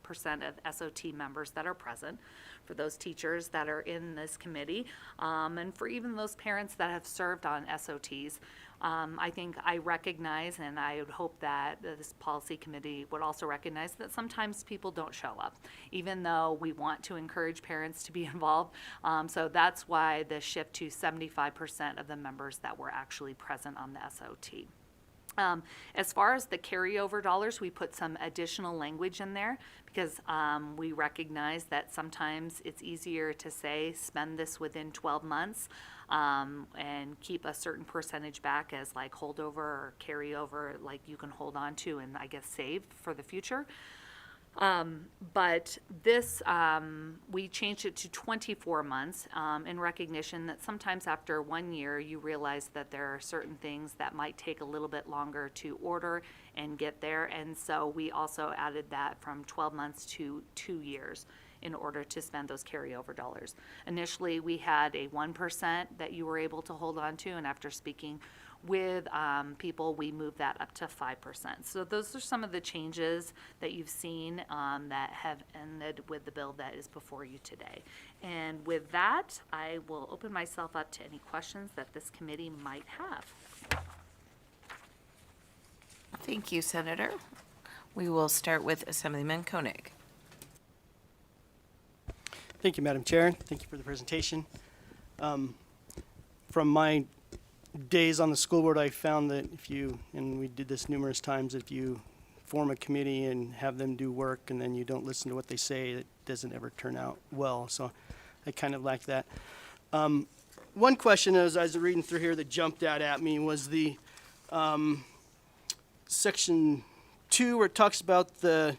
of SOT members that are present for those teachers that are in this committee, and for even those parents that have served on SOTs. I think I recognize, and I would hope that this policy committee would also recognize that sometimes people don't show up, even though we want to encourage parents to be involved. So that's why the shift to 75% of the members that were actually present on the SOT. As far as the carryover dollars, we put some additional language in there because we recognize that sometimes it's easier to say, spend this within 12 months and keep a certain percentage back as like holdover or carryover, like you can hold on to and I guess save for the future. But this, we changed it to 24 months in recognition that sometimes after 1 year, you realize that there are certain things that might take a little bit longer to order and get there. And so we also added that from 12 months to 2 years in order to spend those carryover dollars. Initially, we had a 1% that you were able to hold on to, and after speaking with people, we moved that up to 5%. So those are some of the changes that you've seen that have ended with the bill that is before you today. And with that, I will open myself up to any questions that this committee might have. Thank you, Senator. We will start with Assemblyman Koenig. Thank you, Madam Chair. Thank you for the presentation. From my days on the school board, I found that if you, and we did this numerous times, if you form a committee and have them do work and then you don't listen to what they say, it doesn't ever turn out well. So I kind of like that. One question as I was reading through here that jumped out at me was the section 2 where it talks about the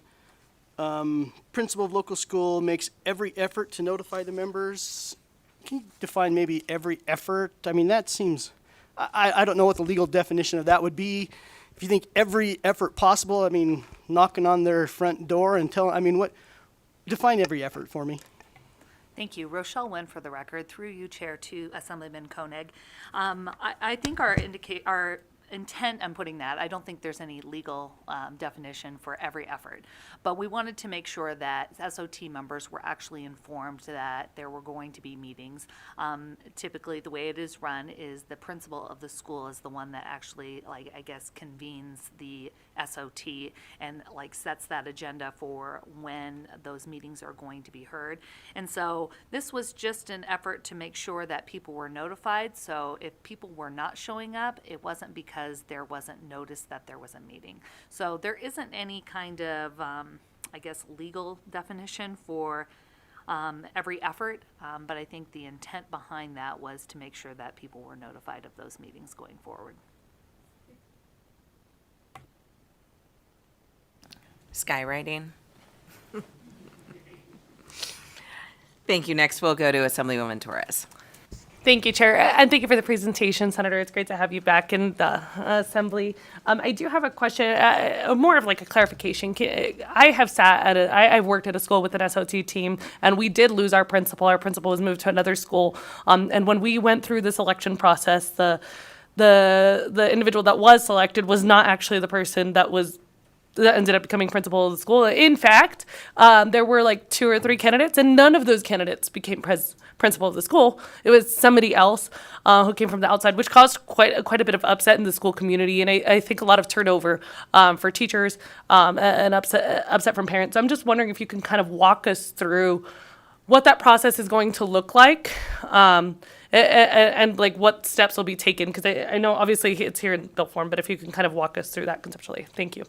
principal of local school makes every effort to notify the members. Can you define maybe every effort? I mean, that seems, I don't know what the legal definition of that would be. If you think every effort possible, I mean, knocking on their front door and tell, I mean, what, define every effort for me. Thank you. Rochelle Wynn for the record, through you, Chair, to Assemblyman Koenig. I think our intent, I'm putting that, I don't think there's any legal definition for every effort. But we wanted to make sure that SOT members were actually informed that there were going to be meetings. Typically, the way it is run is the principal of the school is the one that actually, like, I guess, convenes the SOT and, like, sets that agenda for when those meetings are going to be heard. And so this was just an effort to make sure that people were notified. So if people were not showing up, it wasn't because there wasn't notice that there was a meeting. So there isn't any kind of, I guess, legal definition for every effort, but I think the intent behind that was to make sure that people were notified of those meetings going forward. Skywriting. Thank you. Next, we'll go to Assemblywoman Torres. Thank you, Chair, and thank you for the presentation, Senator. It's great to have you back in the Assembly. I do have a question, more of like a clarification. I've worked at a school with an SOT team, and we did lose our principal. Our principal was moved to another school, and when we went through the selection process, the individual that was selected was not actually the person that ended up becoming principal of the school. In fact, there were like 2 or 3 candidates, and none of those candidates became principal of the school. It was somebody else who came from the outside, which caused quite a bit of upset in the school community, and I think a lot of turnover for teachers and upset from parents. So I'm just wondering if you can kind of walk us through what that process is going to look like, and like what steps will be taken, because I know obviously it's here in bill form, but if you can kind of walk us through that conceptually. Thank you.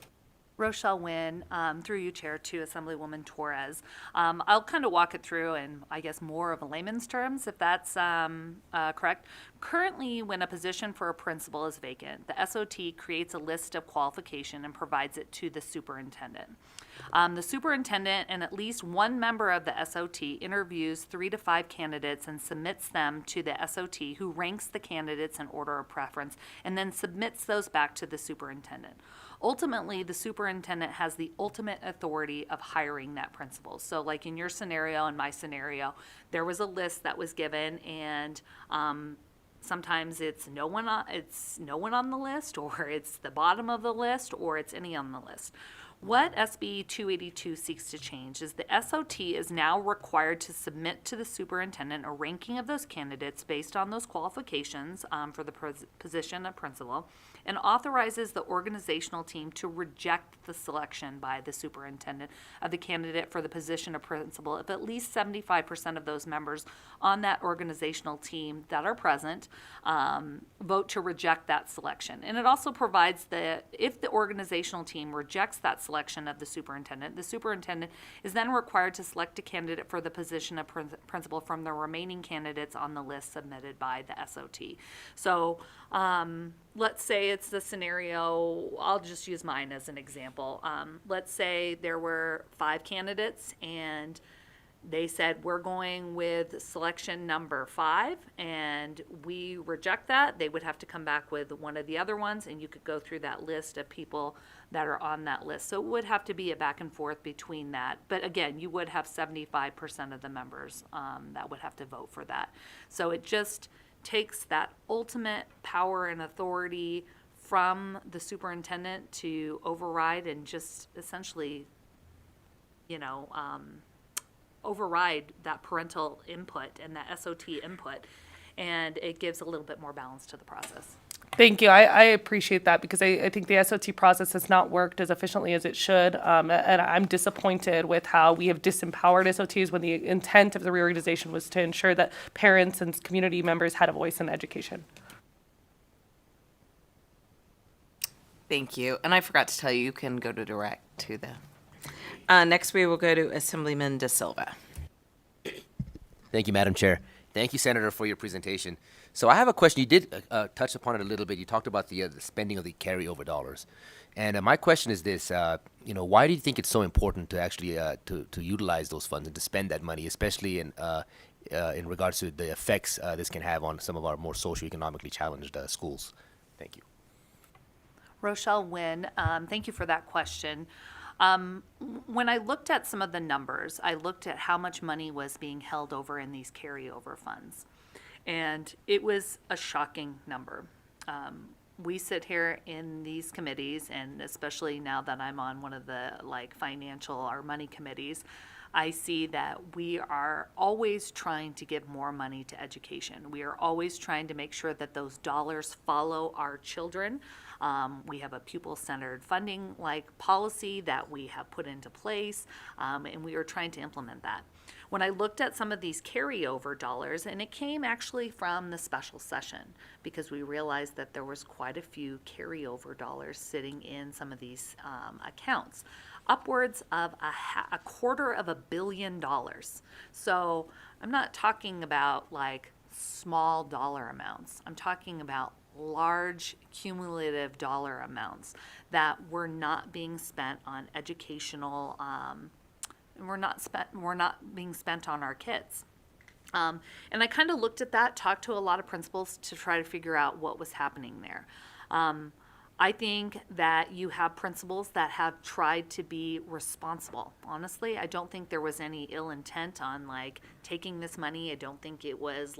Rochelle Wynn, through you, Chair, to Assemblywoman Torres. I'll kind of walk it through in, I guess, more of a layman's terms, if that's correct. Currently, when a position for a principal is vacant, the SOT creates a list of qualification and provides it to the superintendent. The superintendent and at least one member of the SOT interviews 3 to 5 candidates and submits them to the SOT, who ranks the candidates in order of preference and then submits those back to the superintendent. Ultimately, the superintendent has the ultimate authority of hiring that principal. So like in your scenario and my scenario, there was a list that was given, and sometimes it's no one on the list, or it's the bottom of the list, or it's any on the list. What SB 282 seeks to change is the SOT is now required to submit to the superintendent a ranking of those candidates based on those qualifications for the position of principal, and authorizes the organizational team to reject the selection by the superintendent of the candidate for the position of principal if at least 75% of those members on that organizational team that are present vote to reject that selection. And it also provides that if the organizational team rejects that selection of the superintendent is then required to select a candidate for the position of principal from the remaining candidates on the list submitted by the SOT. So let's say it's the scenario, I'll just use mine as an example. Let's say there were 5 candidates and they said, we're going with selection number 5, and we reject that. They would have to come back with one of the other ones, and you could go through that list of people that are on that list. So it would have to be a back and forth between that. But again, you would have 75% of the members that would have to vote for that. So it just takes that ultimate power and authority from the superintendent to override and just essentially, override that parental input and that SOT input, and it gives a little bit more balance to the process. Thank you. I appreciate that because I think the SOT process has not worked as efficiently as it should. And I'm disappointed with how we have disempowered SOTs when the intent of the reorganization was to ensure that parents and community members had a voice in education. Thank you. And I forgot to tell you, you can go to direct to the. Next, we will go to Assemblyman De Silva. Thank you, Madam Chair. Thank you, Senator, for your presentation. So I have a question. You did touch upon it a little bit. You talked about the spending of the carryover dollars. And my question is this, why do you think it's so important to actually to utilize those funds and to spend that money, especially in regards to the effects this can have on some of our more socioeconomically challenged schools? Thank you. Rochelle Wynn, thank you for that question. When I looked at some of the numbers, I looked at how much money was being held over in these carryover funds. And it was a shocking number. We sit here in these committees, and especially now that I'm on one of the financial or money committees, I see that we are always trying to give more money to education. We are always trying to make sure that those dollars follow our children. We have a pupil-centered funding policy that we have put into place, and we are trying to implement that. When I looked at some of these carryover dollars, and it came actually from the special session, because we realized that there was quite a few carryover dollars sitting in some of these accounts, upwards of $250 million. So I'm not talking about small dollar amounts. I'm talking about large cumulative dollar amounts that were not being spent on educational we're not being spent on our kids. And I kind of looked at that, talked to a lot of principals to try to figure out what was happening there. I think that you have principals that have tried to be responsible. Honestly, I don't think there was any ill intent on taking this money. I don't think it was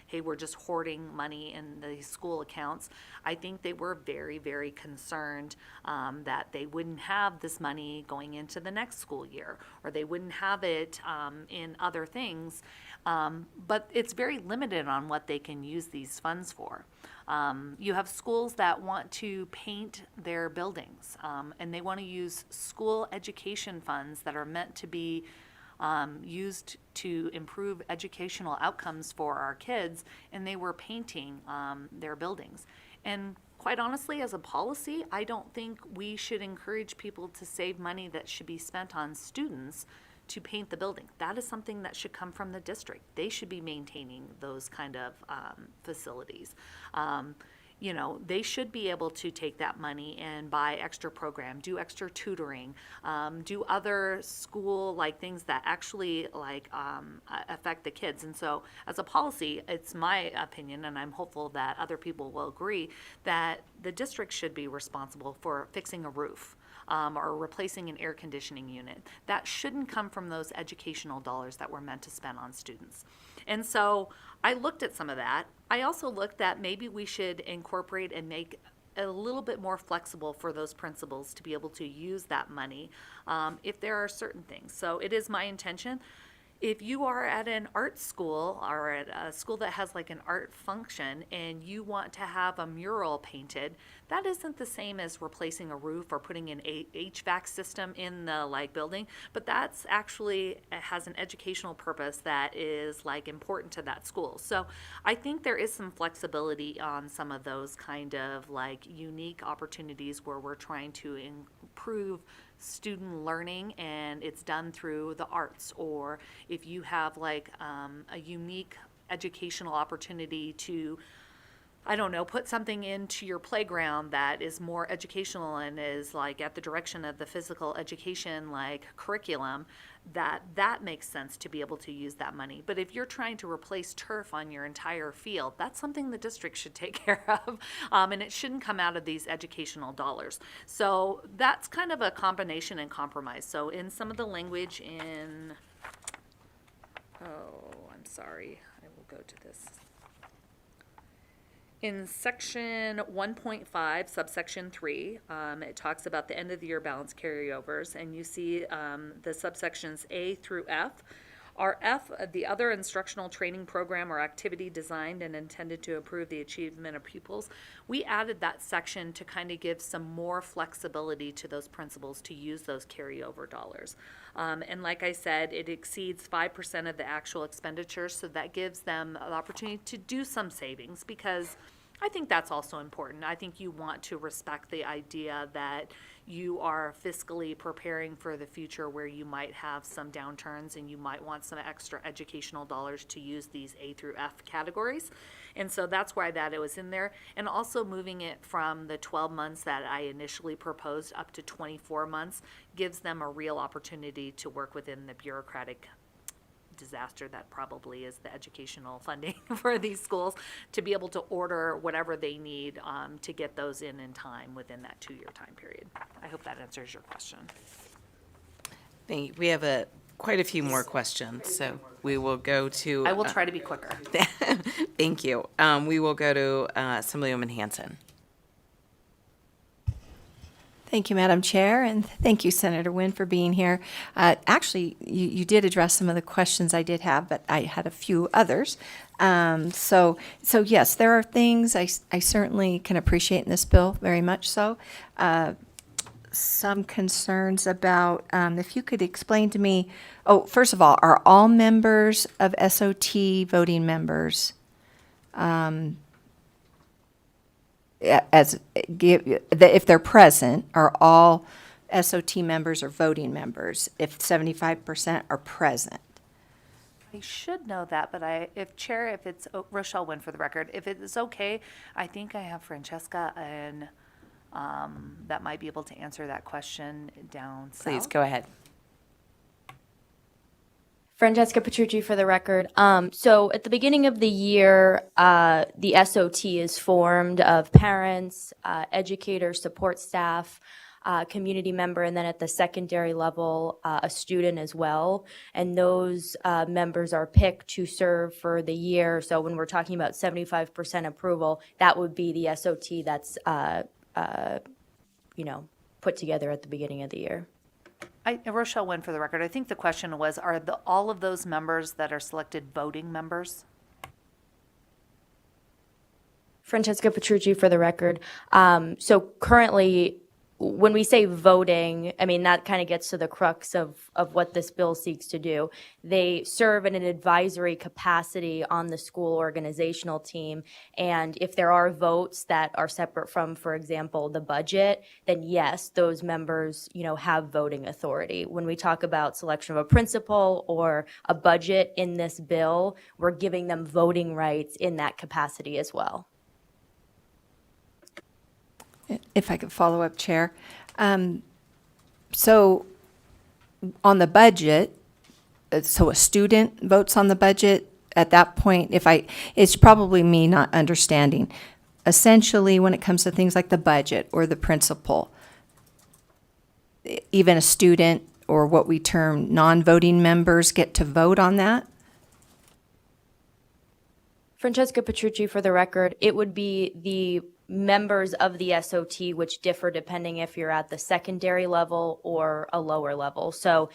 hey, we're just hoarding money in the school accounts. I think they were very, very concerned that they wouldn't have this money going into the next school year, or they wouldn't have it in other things. But it's very limited on what they can use these funds for. You have schools that want to paint their buildings, and they want to use school education funds that are meant to be used to improve educational outcomes for our kids, and they were painting their buildings. And quite honestly, as a policy, I don't think we should encourage people to save money that should be spent on students to paint the building. That is something that should come from the district. They should be maintaining those kind of facilities. They should be able to take that money and buy extra program, do extra tutoring, do other school things that actually affect the kids. And so as a policy, it's my opinion, and I'm hopeful that other people will agree, that the district should be responsible for fixing a roof. Or replacing an air conditioning unit. That shouldn't come from those educational dollars that were meant to spend on students. And so I looked at some of that. I also looked at maybe we should incorporate and make a little bit more flexible for those principals to be able to use that money if there are certain things. So it is my intention, if you are at an art school or at a school that has like an art function and you want to have a mural painted, that isn't the same as replacing a roof or putting an HVAC system in the like building, but that's actually has an educational purpose that is like important to that school. So I think there is some flexibility on some of those kind of like unique opportunities where we're trying to improve student learning and it's done through the arts, or if you have like a unique educational opportunity to, I don't know, put something into your playground that is more educational and is like at the direction of the physical education like curriculum, that makes sense to be able to use that money. But if you're trying to replace turf on your entire field, that's something the district should take care of, and it shouldn't come out of these educational dollars. So that's kind of a combination and compromise. So in some of the language in, oh, I'm sorry, I will go to this. In section 1.5, subsection 3, it talks about the end of the year balance carryovers, and you see the subsections A through F. Are F, the other instructional training program or activity designed and intended to improve the achievement of pupils. We added that section to kind of give some more flexibility to those principals to use those carryover dollars. And like I said, it exceeds 5% of the actual expenditures, so that gives them the opportunity to do some savings, because I think that's also important. I think you want to respect the idea that you are fiscally preparing for the future where you might have some downturns and you might want some extra educational dollars to use these A through F categories. And so that's why that it was in there. And also moving it from the 12 months that I initially proposed up to 24 months gives them a real opportunity to work within the bureaucratic disaster that probably is the educational funding for these schools, to be able to order whatever they need to get those in time within that 2-year time period. I hope that answers your question. We have quite a few more questions, so we will go to. I will try to be quicker. Thank you. We will go to Assemblywoman Hanson. Thank you, Madam Chair, and thank you, Senator Wynn, for being here. Actually, you did address some of the questions I did have, but I had a few others. So yes, there are things I certainly can appreciate in this bill, very much so. Some concerns about, if you could explain to me, first of all, are all members of SOT voting members? If they're present, are all SOT members or voting members if 75% are present? I should know that, but if it's Rochelle Wynn for the record, if it is okay, I think I have Francesca and that might be able to answer that question down south. Please go ahead. Francesca Petrucci for the record. So at the beginning of the year, the SOT is formed of parents, educators, support staff, community member, and then at the secondary level, a student as well. And those members are picked to serve for the year. So when we're talking about 75% approval, that would be the SOT that's, put together at the beginning of the year. Rochelle Wynn for the record. I think the question was, are all of those members that are selected voting members? Francesca Petrucci for the record. So currently, when we say voting, I mean, that kind of gets to the crux of what this bill seeks to do. They serve in an advisory capacity on the school organizational team. And if there are votes that are separate from, for example, the budget, then yes, those members, have voting authority. When we talk about selection of a principal or a budget in this bill, we're giving them voting rights in that capacity as well. If I could follow up, Chair. So on the budget, so a student votes on the budget at that point, it's probably me not understanding. Essentially, when it comes to things like the budget or the principal, even a student or what we term non-voting members get to vote on that? Francesca Petrucci for the record. It would be the members of the SOT, which differ depending if you're at the secondary level or a lower level. So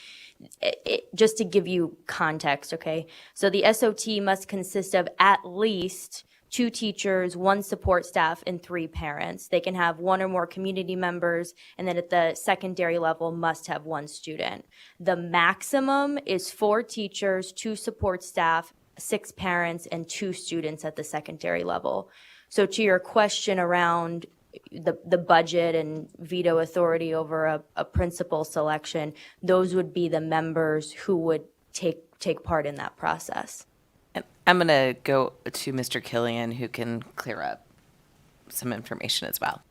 just to give you context, okay? So the SOT must consist of at least 2 teachers, 1 support staff, and 3 parents. They can have 1 or more community members, and then at the secondary level must have 1 student. The maximum is 4 teachers, 2 support staff, 6 parents, and 2 students at the secondary level. So to your question around the budget and veto authority over a principal selection, those would be the members who would take part in that process. I'm going to go to Mr. Killian, who can clear up some information as well.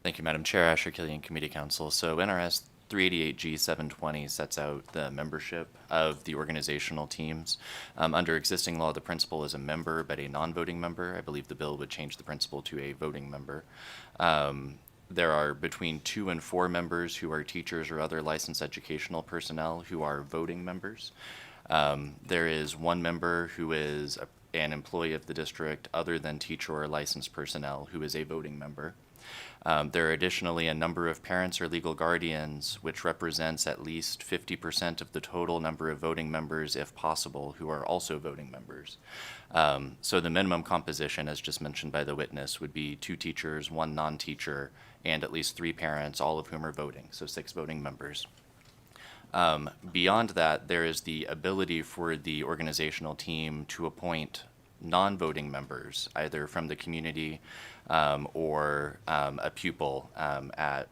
Thank you, Madam Chair. Asher Killian, Committee Counsel. So NRS 388G 720 sets out the membership of the organizational teams. Under existing law, the principal is a member, but a non-voting member. I believe the bill would change the principal to a voting member. There are between 2 and 4 members who are teachers or other licensed educational personnel who are voting members. There is 1 member who is an employee of the district other than teacher or licensed personnel who is a voting member. There are additionally a number of parents or legal guardians, which represents at least 50% of the total number of voting members, if possible, who are also voting members. So the minimum composition, as just mentioned by the witness, would be 2 teachers, 1 non-teacher, and at least 3 parents, all of whom are voting, so 6 voting members. Beyond that, there is the ability for the organizational team to appoint non-voting members, either from the community or a pupil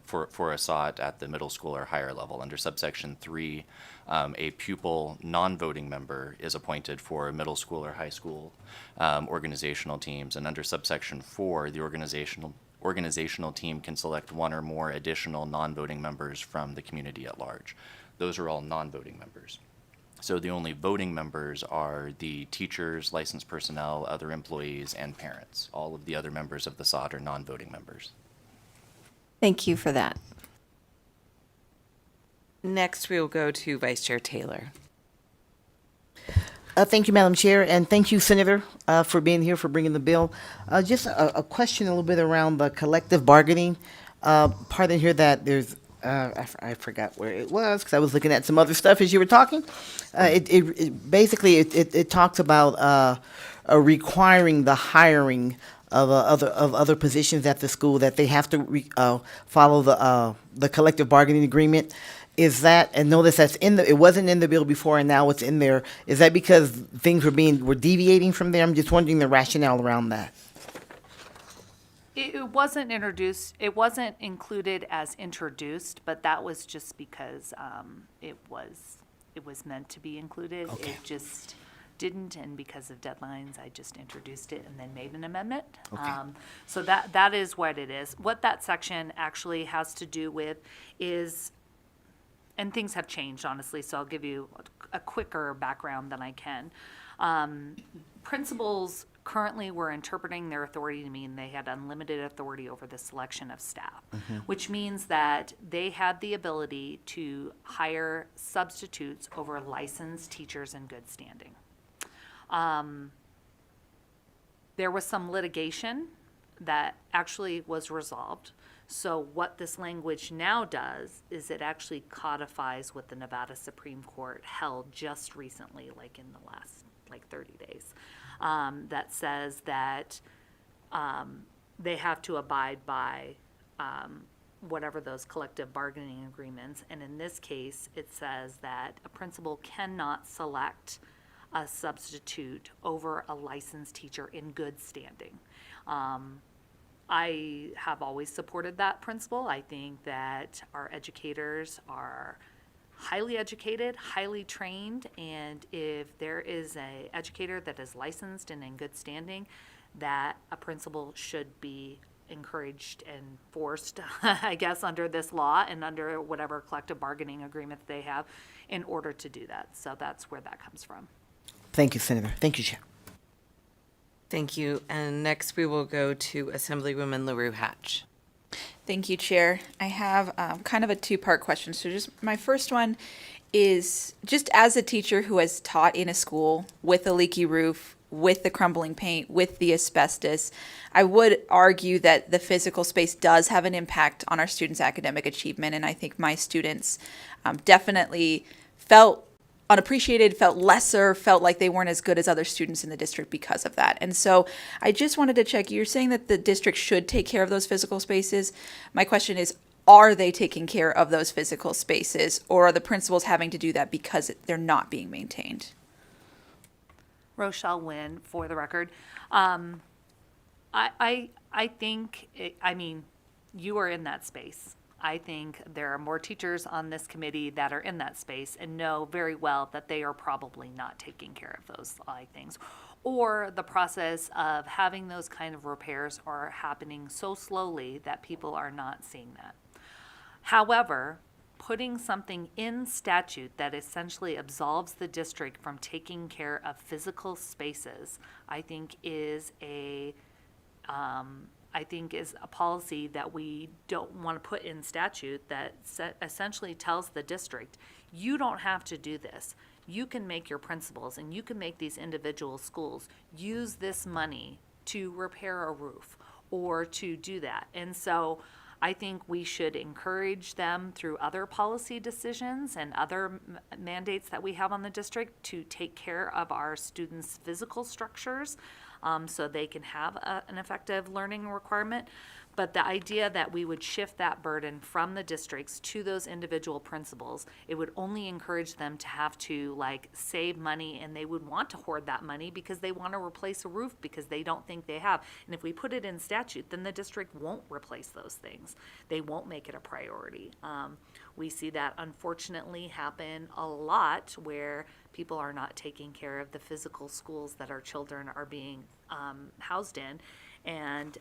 for a SOT at the middle school or higher level. Under subsection 3, a pupil non-voting member is appointed for middle school or high school organizational teams. And under subsection 4, the organizational team can select 1 or more additional non-voting members from the community at large. Those are all non-voting members. So the only voting members are the teachers, licensed personnel, other employees, and parents. All of the other members of the SOT are non-voting members. Thank you for that. Next, we will go to Vice Chair Taylor. Thank you, Madam Chair, and thank you, Senator, for being here, for bringing the bill. Just a question a little bit around the collective bargaining part in here that there's I forgot where it was because I was looking at some other stuff as you were talking. It basically talks about requiring the hiring of other positions at the school, that they have to follow the collective bargaining agreement. Is that, and notice that's it wasn't in the bill before and now it's in there. Is that because things were deviating from there? I'm just wondering the rationale around that. It wasn't introduced, it wasn't included as introduced, but that was just because it was meant to be included. Okay. It just didn't, and because of deadlines, I just introduced it and then made an amendment. Okay. So that is what it is. What that section actually has to do with is, and things have changed, honestly, so I'll give you a quicker background than I can. Principals currently were interpreting their authority to mean they had unlimited authority over the selection of staff, which means that they had the ability to hire substitutes over licensed teachers in good standing. There was some litigation that actually was resolved. So what this language now does is it actually codifies what the Nevada Supreme Court held just recently, like in the last 30 days, that says that they have to abide by whatever those collective bargaining agreements. And in this case, it says that a principal cannot select a substitute over a licensed teacher in good standing. I have always supported that principle. I think that our educators are highly educated, highly trained, and if there is an educator that is licensed and in good standing, that a principal should be encouraged and forced, I guess, under this law and under whatever collective bargaining agreement they have in order to do that. So that's where that comes from. Thank you, Senator. Thank you, Chair. Thank you. And next we will go to Assemblywoman LaRue Hatch. Thank you, Chair. I have kind of a 2-part question. So just my first one is, just as a teacher who has taught in a school with a leaky roof, with the crumbling paint, with the asbestos. I would argue that the physical space does have an impact on our students' academic achievement, and I think my students definitely felt unappreciated, felt lesser, felt like they weren't as good as other students in the district because of that. And so I just wanted to check, you're saying that the district should take care of those physical spaces. My question is, are they taking care of those physical spaces, or are the principals having to do that because they're not being maintained? Rochelle Wynn, for the record. I think, I mean, you are in that space. I think there are more teachers on this committee that are in that space and know very well that they are probably not taking care of those things. Or the process of having those kind of repairs are happening so slowly that people are not seeing that. However, putting something in statute that essentially absolves the district from taking care of physical spaces, I think is a policy that we don't want to put in statute that essentially tells the district, you don't have to do this. You can make your principals and you can make these individual schools use this money to repair a roof or to do that. And so I think we should encourage them through other policy decisions and other mandates that we have on the district to take care of our students' physical structures so they can have an effective learning requirement. But the idea that we would shift that burden from the districts to those individual principals, it would only encourage them to have to save money, and they would want to hoard that money because they want to replace a roof because they don't think they have. And if we put it in statute, then the district won't replace those things. They won't make it a priority. We see that unfortunately happen a lot where people are not taking care of the physical schools that our children are being housed in. And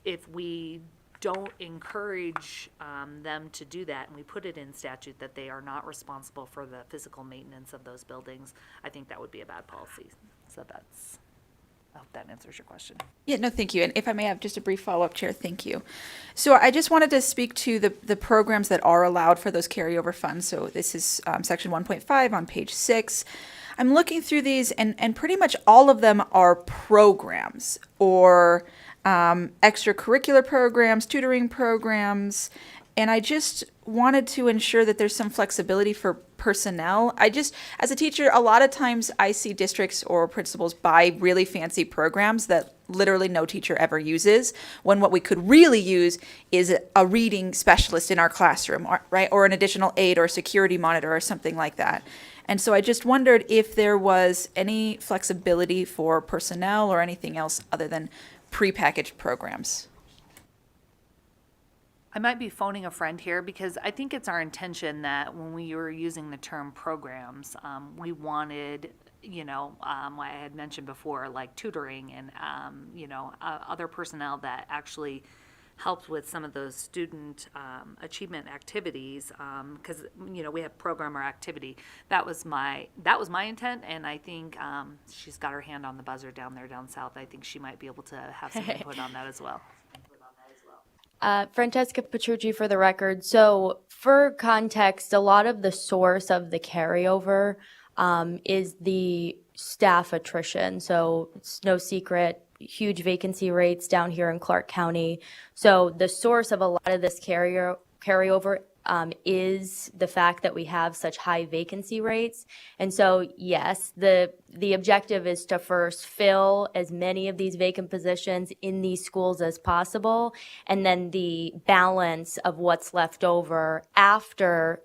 if we don't encourage them to do that and we put it in statute that they are not responsible for the physical maintenance of those buildings, I think that would be a bad policy. So I hope that answers your question. Yeah, no, thank you. And if I may have just a brief follow-up, Chair, thank you. So I just wanted to speak to the programs that are allowed for those carryover funds. So this is section 1.5 on page 6. I'm looking through these and pretty much all of them are programs or extracurricular programs, tutoring programs, and I just wanted to ensure that there's some flexibility for personnel. As a teacher, a lot of times I see districts or principals buy really fancy programs that literally no teacher ever uses, when what we could really use is a reading specialist in our classroom, right? Or an additional aide or a security monitor or something like that. And so I just wondered if there was any flexibility for personnel or anything else other than prepackaged programs. I might be phoning a friend here because I think it's our intention that when we were using the term programs, we wanted, what I had mentioned before, like tutoring and, other personnel that actually helped with some of those student achievement activities because, we have program or activity. That was my intent, and I think she's got her hand on the buzzer down there down south. I think she might be able to have some input on that as well. Francesca Petrucci for the record. So for context, a lot of the source of the carryover is the staff attrition. So it's no secret, huge vacancy rates down here in Clark County. So the source of a lot of this carryover is the fact that we have such high vacancy rates. And so, yes, the objective is to first fill as many of these vacant positions in these schools as possible. And then the balance of what's left over after,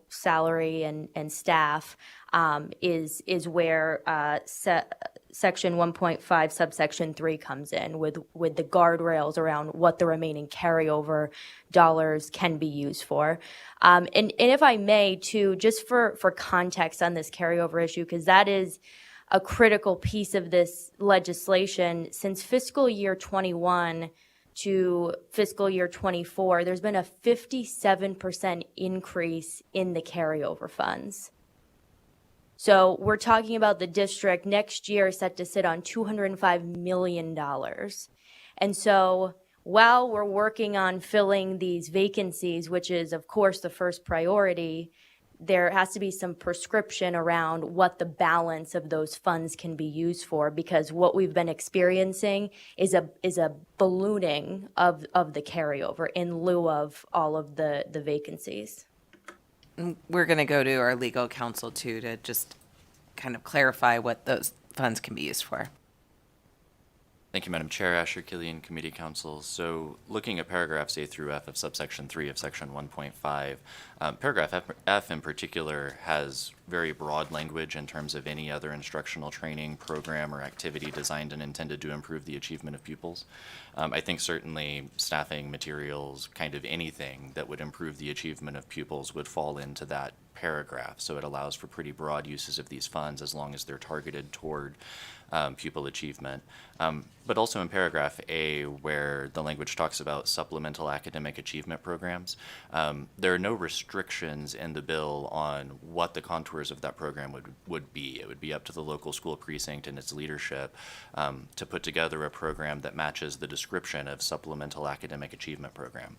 salary and staff is where Section 1.5 subsection 3 comes in with the guardrails around what the remaining carryover dollars can be used for. And if I may, too, just for context on this carryover issue, because that is a critical piece of this legislation, since fiscal year 21 to fiscal year 24, there's been a 57% increase in the carryover funds. So we're talking about the district next year set to sit on $205 million. And so while we're working on filling these vacancies, which is, of course, the first priority, there has to be some prescription around what the balance of those funds can be used for, because what we've been experiencing is a ballooning of the carryover in lieu of all of the vacancies. We're going to go to our legal counsel too to just kind of clarify what those funds can be used for. Thank you, Madam Chair, Asher, Killian, Committee Council. So looking at paragraphs A through F of subsection 3 of section 1.5, paragraph F in particular has very broad language in terms of any other instructional training, program, or activity designed and intended to improve the achievement of pupils. I think certainly staffing, materials, kind of anything that would improve the achievement of pupils would fall into that paragraph. So it allows for pretty broad uses of these funds as long as they're targeted toward pupil achievement. But also in paragraph A, where the language talks about supplemental academic achievement programs, there are no restrictions in the bill on what the contours of that program would be. It would be up to the local school precinct and its leadership to put together a program that matches the description of supplemental academic achievement program.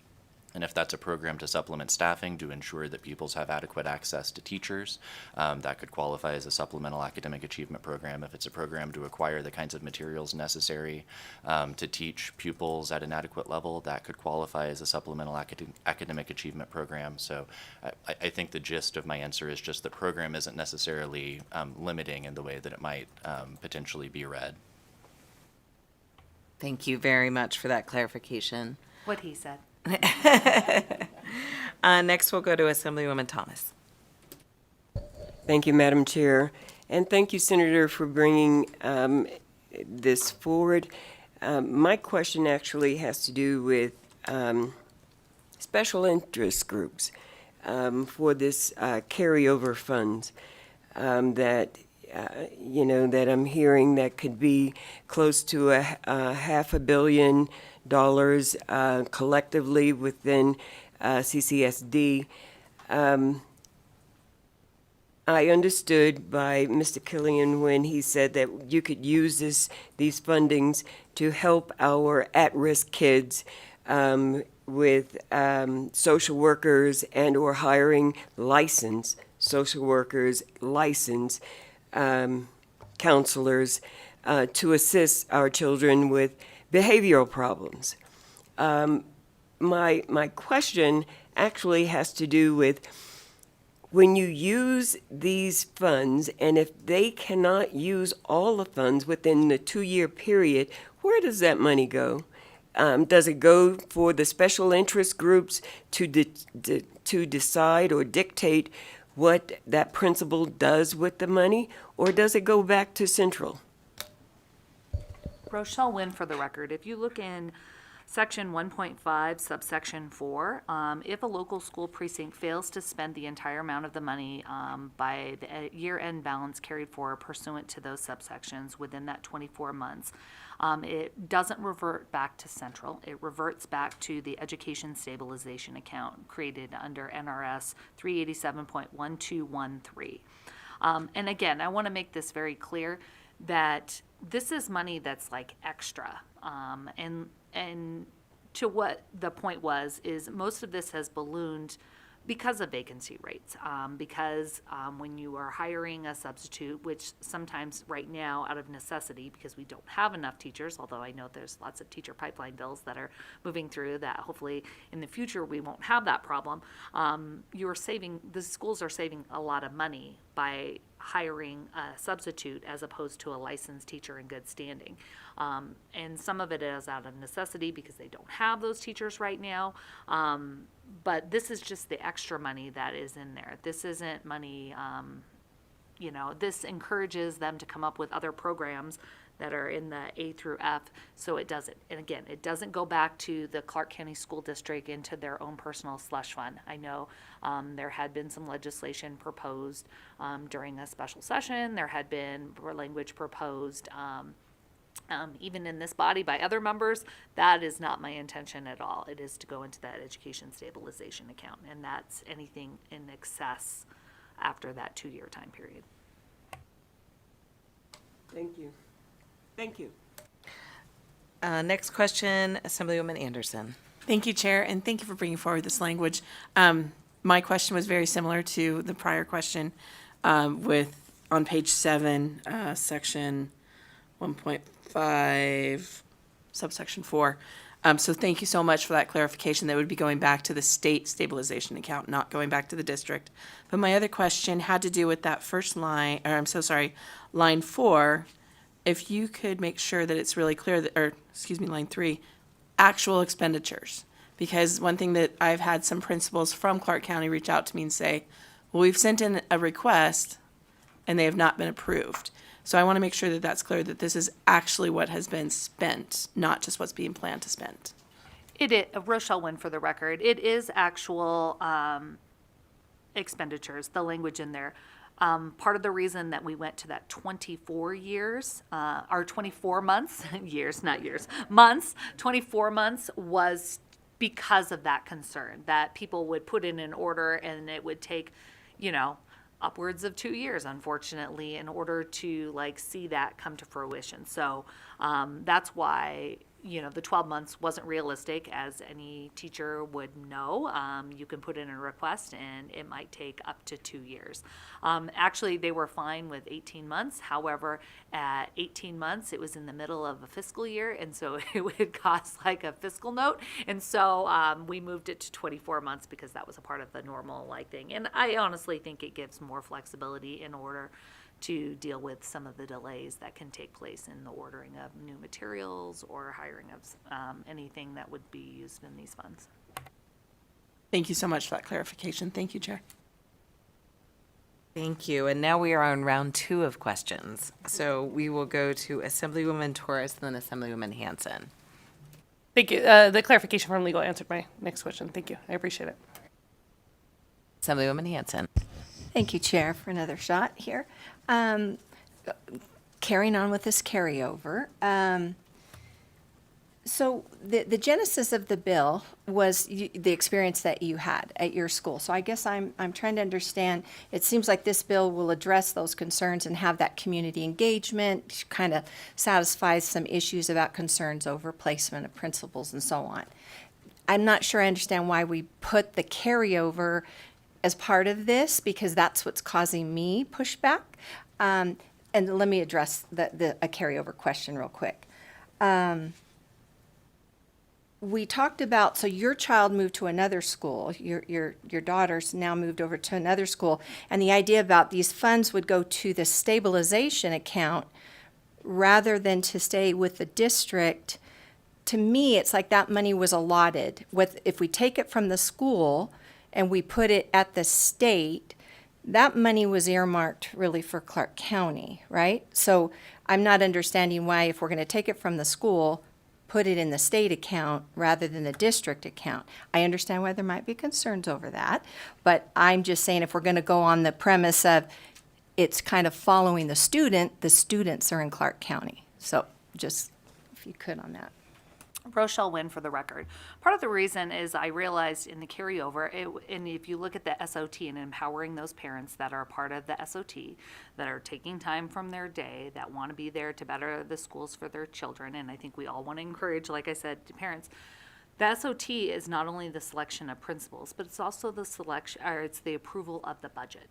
And if that's a program to supplement staffing to ensure that pupils have adequate access to teachers, that could qualify as a supplemental academic achievement program. If it's a program to acquire the kinds of materials necessary to teach pupils at an adequate level, that could qualify as a supplemental academic achievement program. So I think the gist of my answer is just the program isn't necessarily limiting in the way that it might potentially be read. Thank you very much for that clarification. What he said. Next, we'll go to Assemblywoman Thomas. Thank you, Madam Chair. And thank you, Senator, for bringing this forward. My question actually has to do with special interest groups for this carryover funds that that I'm hearing that could be close to a $500 million collectively within CCSD. I understood by Mr. Killian when he said that you could use these fundings to help our at-risk kids with social workers and or hiring licensed social workers, licensed counselors to assist our children with behavioral problems. My question actually has to do with when you use these funds, and if they cannot use all the funds within the 2-year period, where does that money go? Does it go for the special interest groups to decide or dictate what that principal does with the money, or does it go back to Central? Rochelle Wynn for the record. If you look in section 1.5, subsection 4, if a local school precinct fails to spend the entire amount of the money by the year-end balance carried forward pursuant to those subsections within that 24 months, it doesn't revert back to Central. It reverts back to the Education Stabilization Account created under NRS 387.1213. And again, I want to make this very clear that this is money that's like extra. And to what the point was, is most of this has ballooned because of vacancy rates. Because when you are hiring a substitute, which sometimes right now out of necessity, because we don't have enough teachers, although I know there's lots of teacher pipeline bills that are moving through that hopefully in the future we won't have that problem. The schools are saving a lot of money by hiring a substitute as opposed to a licensed teacher in good standing. And some of it is out of necessity because they don't have those teachers right now. But this is just the extra money that is in there. This isn't money, this encourages them to come up with other programs that are in the A through F, so it doesn't. And again, it doesn't go back to the Clark County School District into their own personal slush fund. I know there had been some legislation proposed during a special session. There had been language proposed even in this body by other members. That is not my intention at all. It is to go into that education stabilization account, and that's anything in excess after that 2-year time period. Thank you. Thank you. Next question, Assemblywoman Anderson. Thank you, Chair, and thank you for bringing forward this language. my question was very similar to the prior question on page 7, section 1.5, subsection 4. So thank you so much for that clarification. That would be going back to the state stabilization account, not going back to the district. But my other question had to do with that first line, or I'm so sorry, line 4. If you could make sure that it's really clear that, or excuse me, line 3, actual expenditures. Because one thing that I've had some principals from Clark County reach out to me and say, well, we've sent in a request and they have not been approved. So I want to make sure that that's clear, that this is actually what has been spent, not just what's being planned to spend. It is, Rochelle Wynn for the record, it is actual expenditures, the language in there. Part of the reason that we went to that 24 years, or 24 months, years, not years, months, 24 months was because of that concern, that people would put in an order and it would take, upwards of 2 years, unfortunately, in order to like see that come to fruition. So that's why, the 12 months wasn't realistic, as any teacher would know. You can put in a request and it might take up to 2 years. Actually, they were fine with 18 months. However, at 18 months, it was in the middle of a fiscal year, and so it would cost like a fiscal note. And so we moved it to 24 months because that was a part of the normal thing. And I honestly think it gives more flexibility in order to deal with some of the delays that can take place in the ordering of new materials or hiring of anything that would be used in these funds. Thank you so much for that clarification. Thank you, Chair. Thank you. And now we are on round 2 of questions. So we will go to Assemblywoman Torres and then Assemblywoman Hanson. Thank you. The clarification from legal answered my next question. Thank you. I appreciate it. Assemblywoman Hanson. Thank you, Chair, for another shot here. Carrying on with this carryover. So the genesis of the bill was the experience that you had at your school. So I guess I'm trying to understand, it seems like this bill will address those concerns and have that community engagement, kind of satisfies some issues about concerns over placement of principals and so on. I'm not sure I understand why we put the carryover as part of this, because that's what's causing me pushback. And let me address a carryover question real quick. We talked about, so your child moved to another school, your daughter's now moved over to another school, and the idea about these funds would go to the stabilization account rather than to stay with the district. To me, it's like that money was allotted. If we take it from the school and we put it at the state, that money was earmarked really for Clark County, right? So I'm not understanding why, if we're going to take it from the school, put it in the state account rather than the district account. I understand why there might be concerns over that, but I'm just saying, if we're going to go on the premise of it's kind of following the students are in Clark County. So just if you could on that. Rochelle Wynn for the record. Part of the reason is I realized in the carryover, and if you look at the SOT and empowering those parents that are part of the SOT, that are taking time from their day, that want to be there to better the schools for their children, and I think we all want to encourage, like I said, to parents, the SOT is not only the selection of principals, but it's also the selection, or it's the approval of the budget.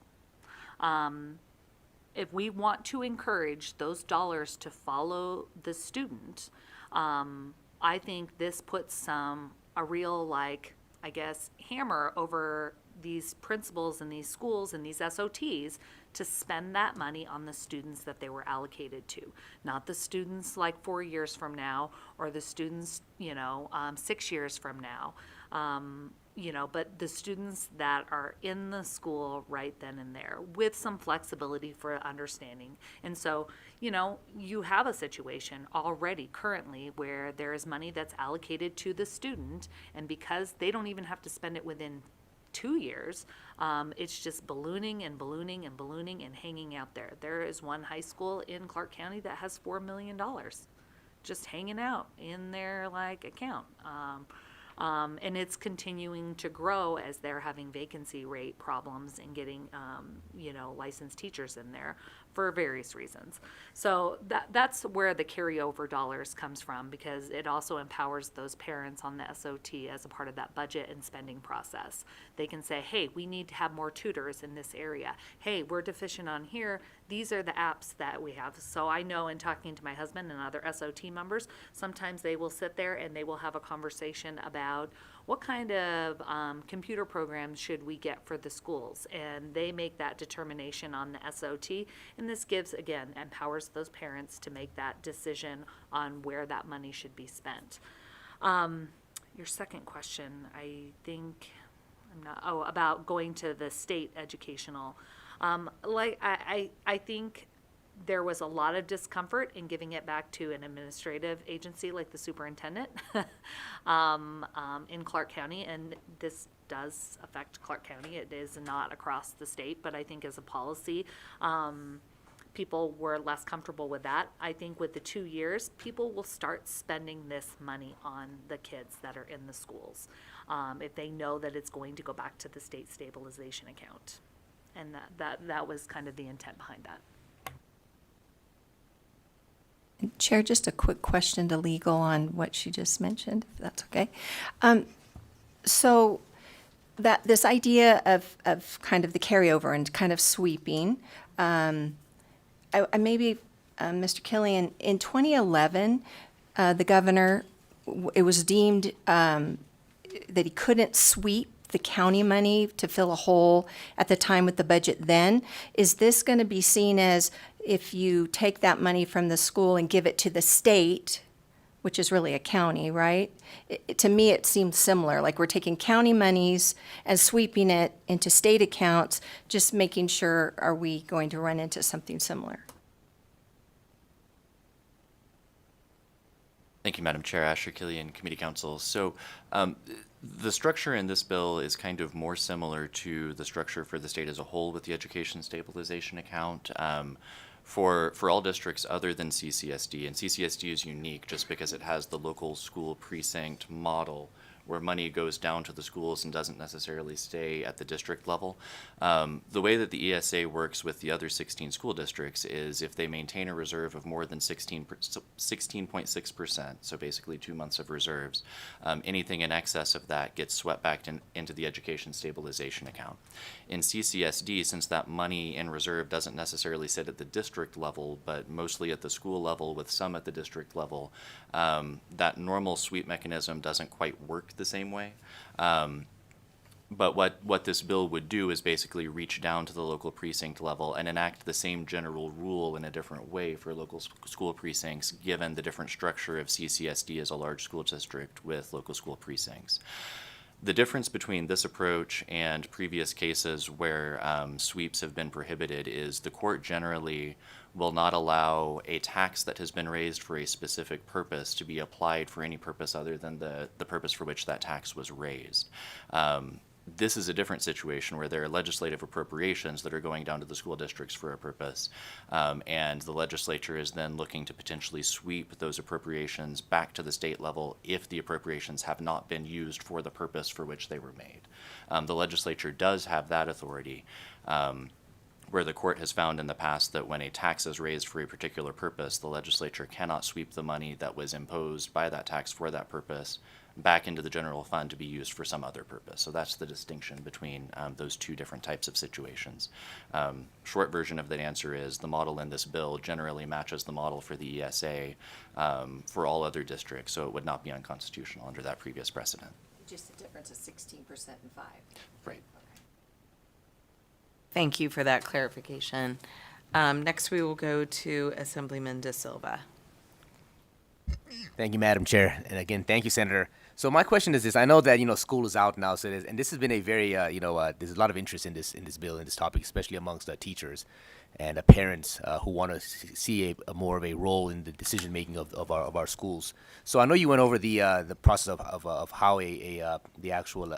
If we want to encourage those dollars to follow the student, I think this puts a real, hammer over these principals and these schools and these SOTs to spend that money on the students that they were allocated to. Not the students 4 years from now, or the students, 6 years from now. But the students that are in the school right then and there, with some flexibility for understanding. And so, you have a situation already currently where there is money that's allocated to the student, and because they don't even have to spend it within 2 years, it's just ballooning and ballooning and ballooning and hanging out there. There is one high school in Clark County that has $4 million just hanging out in their account. And it's continuing to grow as they're having vacancy rate problems and getting, licensed teachers in there. for various reasons. So that's where the carryover dollars comes from, because it also empowers those parents on the SOT as a part of that budget and spending process. They can say, hey, we need to have more tutors in this area. Hey, we're deficient on here. These are the apps that we have. So I know in talking to my husband and other SOT members, sometimes they will sit there and they will have a conversation about what kind of computer programs should we get for the schools, and they make that determination on the SOT, and this gives, again, empowers those parents to make that decision on where that money should be spent. Your second question, I think, about going to the state educational. I think there was a lot of discomfort in giving it back to an administrative agency like the superintendent in Clark County, and this does affect Clark County. It is not across the state, but I think as a policy, people were less comfortable with that. I think with the 2 years, people will start spending this money on the kids that are in the schools, if they know that it's going to go back to the state stabilization account. And that was kind of the intent behind that. Chair, just a quick question to legal on what she just mentioned, if that's okay. So that this idea of kind of the carryover and kind of sweeping, Mr. Killian, in 2011, the governor, it was deemed that he couldn't sweep the county money to fill a hole at the time with the budget then. Is this going to be seen as if you take that money from the school and give it to the state, which is really a county, right? To me, it seems similar, like we're taking county monies and sweeping it into state accounts, just making sure, are we going to run into something similar? Thank you, Madam Chair. Asher Killian, Committee Counsel. So the structure in this bill is kind of more similar to the structure for the state as a whole with the Education Stabilization Account. For all districts other than CCSD, and CCSD is unique just because it has the local school precinct model where money goes down to the schools and doesn't necessarily stay at the district level. The way that the ESA works with the other 16 school districts is if they maintain a reserve of more than 16.6%, so basically 2 months of reserves, anything in excess of that gets swept back into the Education Stabilization Account. In CCSD, since that money in reserve doesn't necessarily sit at the district level, but mostly at the school level with some at the district level, that normal sweep mechanism doesn't quite work the same way. But what this bill would do is basically reach down to the local precinct level and enact the same general rule in a different way for local school precincts, given the different structure of CCSD as a large school district with local school precincts. The difference between this approach and previous cases where sweeps have been prohibited is the court generally will not allow a tax that has been raised for a specific purpose to be applied for any purpose other than the purpose for which that tax was raised. This is a different situation where there are legislative appropriations that are going down to the school districts for a purpose, and the legislature is then looking to potentially sweep those appropriations back to the state level if the appropriations have not been used for the purpose for which they were made. The legislature does have that authority, where the court has found in the past that when a tax is raised for a particular purpose, the legislature cannot sweep the money that was imposed by that tax for that purpose back into the general fund to be used for some other purpose. So that's the distinction between those two different types of situations. Short version of that answer is the model in this bill generally matches the model for the ESA for all other districts, so it would not be unconstitutional under that previous precedent. Just the difference is 16% and 5. Right. Thank you for that clarification. Next, we will go to Assemblyman De Silva. Thank you, Madam Chair. And again, thank you, Senator. So my question is this. I know that, school is out now, and this has been a very, there's a lot of interest in this bill, in this topic, especially amongst teachers and parents who want to see a more of a role in the decision-making of our schools. So I know you went over the process of how the actual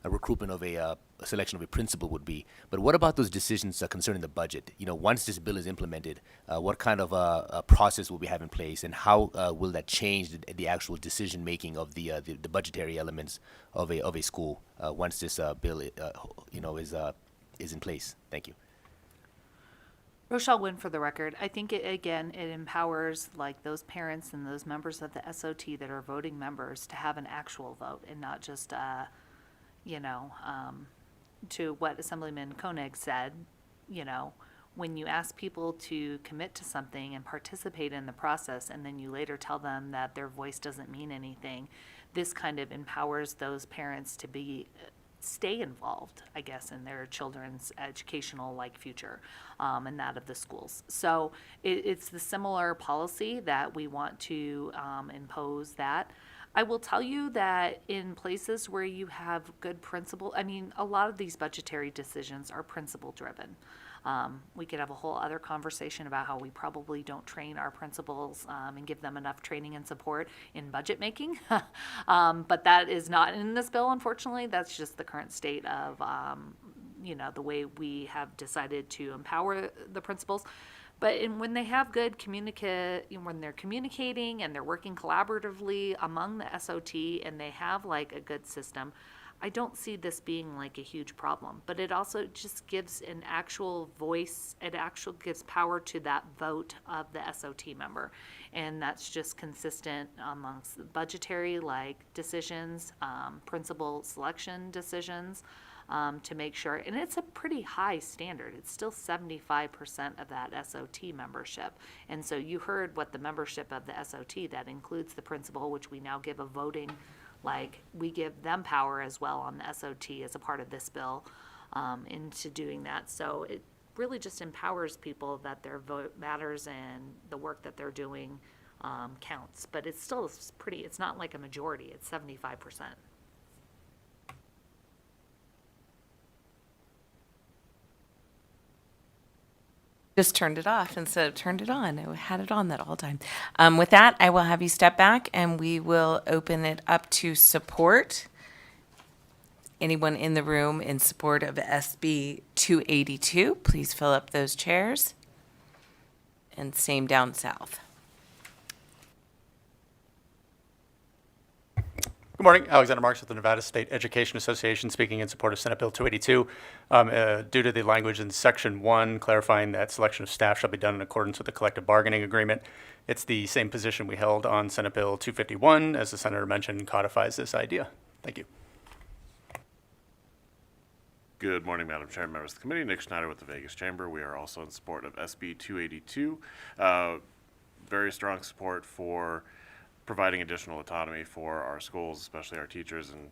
recruitment of a selection of a principal would be. But what about those decisions concerning the budget? Once this bill is implemented, what kind of a process will we have in place, and how will that change the actual decision making of the budgetary elements of a school once this bill is in place? Thank you. Rochelle Wynn for the record. I think it, again, it empowers like those parents and those members of the SOT that are voting members to have an actual vote and not just, to what Assemblyman Koenig said, when you ask people to commit to something and participate in the process and then you later tell them that their voice doesn't mean anything, this kind of empowers those parents to stay involved, I guess, in their children's educational future and that of the schools. So it's the similar policy that we want to impose that. I will tell you that in places where you have good principal, a lot of these budgetary decisions are principal driven. We could have a whole other conversation about how we probably don't train our principals and give them enough training and support in budget making. But that is not in this bill, unfortunately. That's just the current state of, the way we have decided to empower the principals. But when they have good when they're communicating and they're working collaboratively among the SOT and they have a good system, I don't see this being a huge problem, but it also just gives an actual voice. It actually gives power to that vote of the SOT member. And that's just consistent amongst budgetary decisions, principal selection decisions, to make sure, and it's a pretty high standard. It's still 75% of that SOT membership. And so you heard what the membership of the SOT, that includes the principal, which we now give a voting, we give them power as well on the SOT as a part of this bill into doing that. So it really just empowers people that their vote matters and the work that they're doing counts. But it's still it's not like a majority, it's 75%. Just turned it off instead of turned it on. I had it on that all time. With that, I will have you step back and we will open it up to support. Anyone in the room in support of SB 282, please fill up those chairs. And same down south. Good morning, Alexander Marks with the Nevada State Education Association, speaking in support of Senate Bill 282. Due to the language in Section 1 clarifying that selection of staff shall be done in accordance with the collective bargaining agreement, it's the same position we held on Senate Bill 251, as the Senator mentioned, codifies this idea. Thank you. Good morning, Madam Chair, members of the committee. Nick Schneider with the Vegas Chamber. We are also in support of SB 282. Very strong support for providing additional autonomy for our schools, especially our teachers and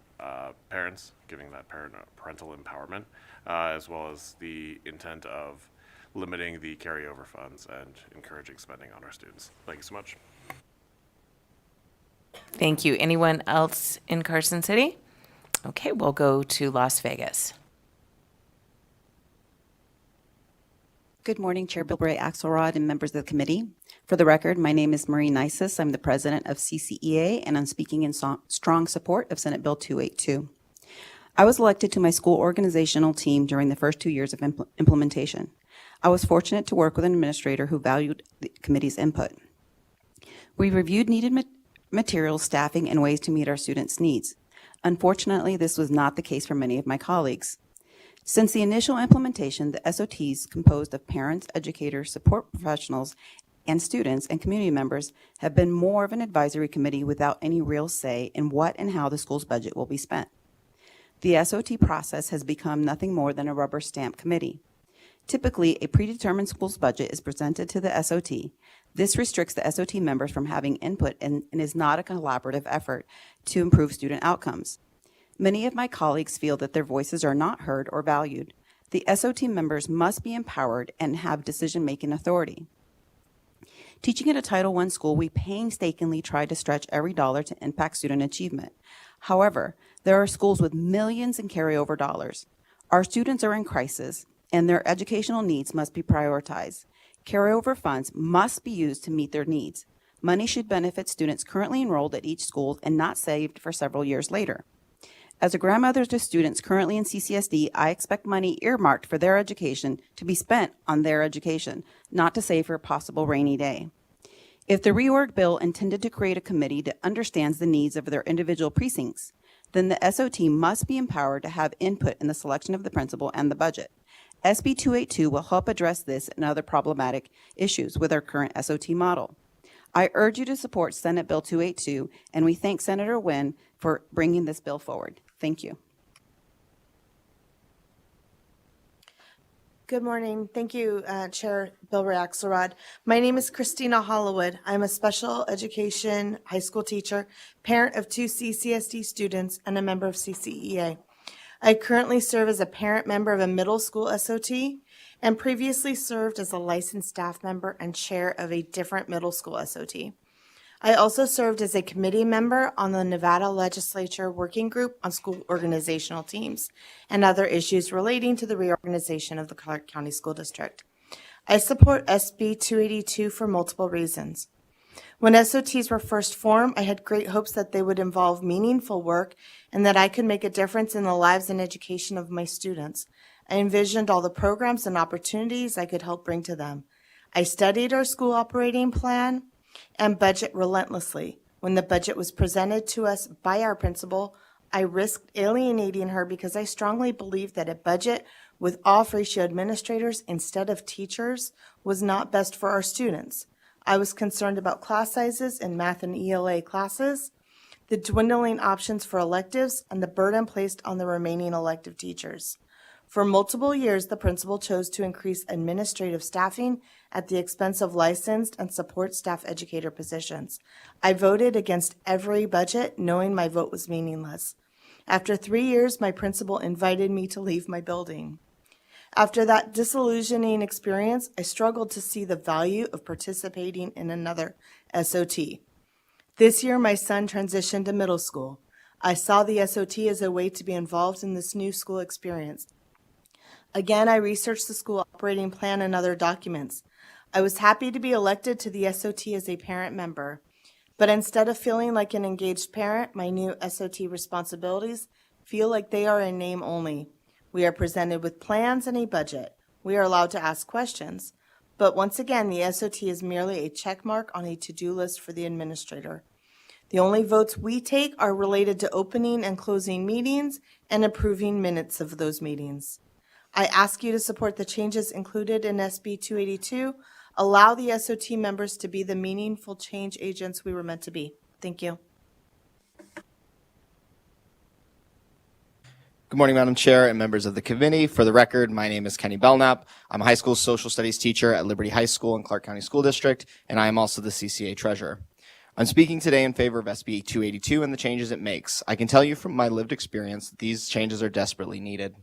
parents, giving that parental empowerment, as well as the intent of limiting the carryover funds and encouraging spending on our students. Thank you so much. Thank you. Anyone else in Carson City? Okay, we'll go to Las Vegas. Good morning, Chair Bilbray Axelrod and members of the committee. For the record, my name is Marie Nisus. I'm the president of CCEA, and I'm speaking in strong support of Senate Bill 282. I was elected to my school organizational team during the first 2 years of implementation. I was fortunate to work with an administrator who valued the committee's input. We reviewed needed materials, staffing, and ways to meet our students' needs. Unfortunately, this was not the case for many of my colleagues. Since the initial implementation, the SOTs, composed of parents, educators, support professionals, and students and community members, have been more of an advisory committee without any real say in what and how the school's budget will be spent. The SOT process has become nothing more than a rubber stamp committee. Typically, a predetermined school's budget is presented to the SOT. This restricts the SOT members from having input and is not a collaborative effort to improve student outcomes. Many of my colleagues feel that their voices are not heard or valued. The SOT members must be empowered and have decision-making authority. Teaching at a Title I school, we painstakingly try to stretch every dollar to impact student achievement. However, there are schools with millions in carryover dollars. Our students are in crisis, and their educational needs must be prioritized. Carryover funds must be used to meet their needs. Money should benefit students currently enrolled at each school and not saved for several years later. As a grandmother to students currently in CCSD, I expect money earmarked for their education to be spent on their education, not to save for a possible rainy day. If the reorg bill intended to create a committee that understands the needs of their individual precincts, then the SOT must be empowered to have input in the selection of the principal and the budget. SB 282 will help address this and other problematic issues with our current SOT model. I urge you to support Senate Bill 282, and we thank Senator Nguyen for bringing this bill forward. Thank you. Good morning. Thank you, Chair Bilbray Axelrod. My name is Christina Hollowood. I'm a special education high school teacher, parent of 2 CCSD students, and a member of CCEA. I currently serve as a parent member of a middle school SOT and previously served as a licensed staff member and chair of a different middle school SOT. I also served as a committee member on the Nevada Legislature Working Group on School Organizational Teams and other issues relating to the reorganization of the Clark County School District. I support SB 282 for multiple reasons. When SOTs were first formed, I had great hopes that they would involve meaningful work and that I could make a difference in the lives and education of my students. I envisioned all the programs and opportunities I could help bring to them. I studied our school operating plan and budget relentlessly. When the budget was presented to us by our principal, I risked alienating her because I strongly believed that a budget with off-ratio administrators instead of teachers was not best for our students. I was concerned about class sizes in math and ELA classes, the dwindling options for electives, and the burden placed on the remaining elective teachers. For multiple years, the principal chose to increase administrative staffing at the expense of licensed and support staff educator positions. I voted against every budget, knowing my vote was meaningless. After 3 years, my principal invited me to leave my building. After that disillusioning experience, I struggled to see the value of participating in another SOT. This year, my son transitioned to middle school. I saw the SOT as a way to be involved in this new school experience. Again, I researched the school operating plan and other documents. I was happy to be elected to the SOT as a parent member. But instead of feeling like an engaged parent, my new SOT responsibilities feel like they are in name only. We are presented with plans and a budget. We are allowed to ask questions. But once again, the SOT is merely a check mark on a to-do list for the administrator. The only votes we take are related to opening and closing meetings and approving minutes of those meetings. I ask you to support the changes included in SB 282. Allow the SOT members to be the meaningful change agents we were meant to be. Thank you. Good morning, Madam Chair and members of the committee. For the record, my name is Kenny Belknap. I'm a high school social studies teacher at Liberty High School in Clark County School District, and I am also the CCA treasurer. I'm speaking today in favor of SB 282 and the changes it makes. I can tell you from my lived experience that these changes are desperately needed.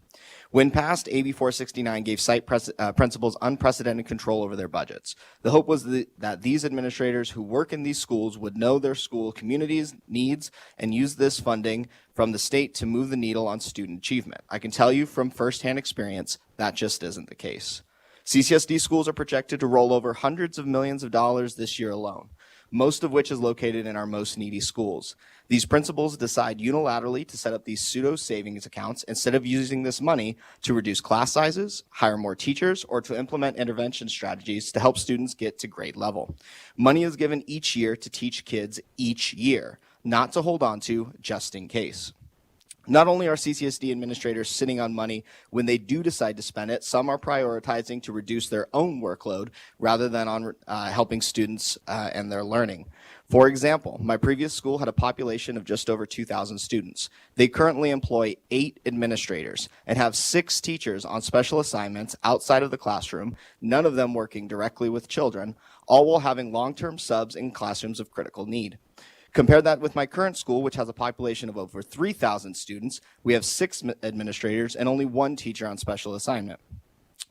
When passed, AB 469 gave site principals unprecedented control over their budgets. The hope was that these administrators who work in these schools would know their school communities' needs and use this funding from the state to move the needle on student achievement. I can tell you from firsthand experience that just isn't the case. CCSD schools are projected to roll over hundreds of millions of dollars this year alone, most of which is located in our most needy schools. These principals decide unilaterally to set up these pseudo savings accounts instead of using this money to reduce class sizes, hire more teachers, or to implement intervention strategies to help students get to grade level. Money is given each year to teach kids each year, not to hold on to just in case. Not only are CCSD administrators sitting on money when they do decide to spend it, some are prioritizing to reduce their own workload rather than on helping students and their learning. For example, my previous school had a population of just over 2,000 students. They currently employ 8 administrators and have 6 teachers on special assignments outside of the classroom, none of them working directly with children, all while having long-term subs in classrooms of critical need. Compare that with my current school, which has a population of over 3,000 students. We have 6 administrators and only 1 teacher on special assignment.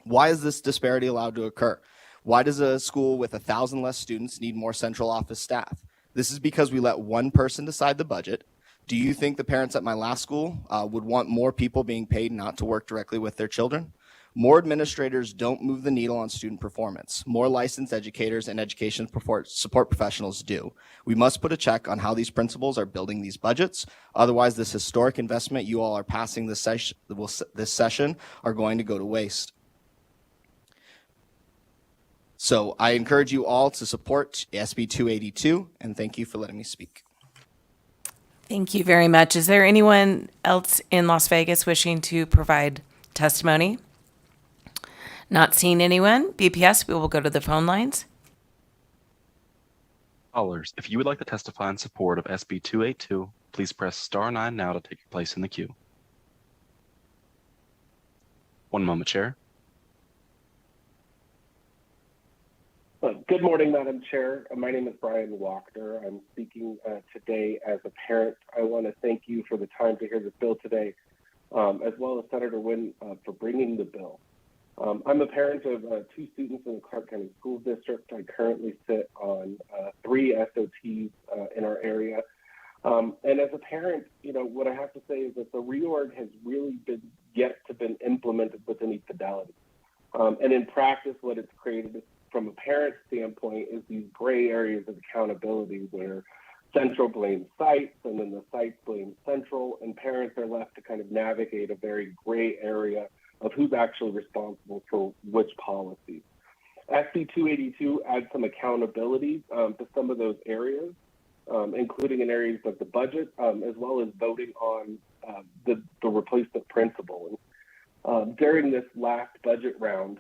Why is this disparity allowed to occur? Why does a school with 1,000 less students need more central office staff? This is because we let one person decide the budget. Do you think the parents at my last school would want more people being paid not to work directly with their children? More administrators don't move the needle on student performance. More licensed educators and education support professionals do. We must put a check on how these principals are building these budgets. Otherwise, this historic investment you all are passing this session are going to go to waste. So I encourage you all to support SB 282, and thank you for letting me speak. Thank you very much. Is there anyone else in Las Vegas wishing to provide testimony? Not seeing anyone. BPS, we will go to the phone lines. Callers, if you would like to testify in support of SB 282, please press star 9 now to take your place in the queue. One moment, Chair. Good morning, Madam Chair. My name is Brian Walker. I'm speaking today as a parent. I want to thank you for the time to hear this bill today, as well as Senator Wynn for bringing the bill. I'm a parent of 2 students in the Clark County School District. I currently sit on 3 SOTs in our area. And as a parent, you know, what I have to say is that the reorg has really yet to been implemented with any fidelity. And in practice, what it's created from a parent standpoint is these gray areas of accountability where central blames sites and then the sites blame central, and parents are left to kind of navigate a very gray area of who's actually responsible for which policies. SB 282 adds some accountability to some of those areas, including in areas of the budget, as well as voting on the replacement principal. During this last budget round,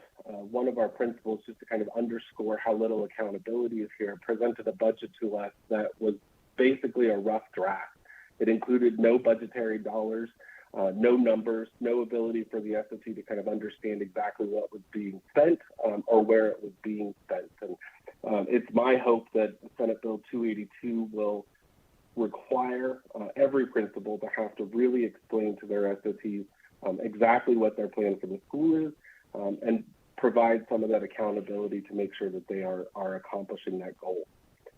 one of our principals, just to kind of underscore how little accountability is here, presented a budget to us that was basically a rough draft. It included no budgetary dollars, no numbers, no ability for the SOT to kind of understand exactly what was being spent or where it was being spent. And it's my hope that Senate Bill 282 will require every principal to have to really explain to their SOTs exactly what their plan for the school is and provide some of that accountability to make sure that they are accomplishing that goal.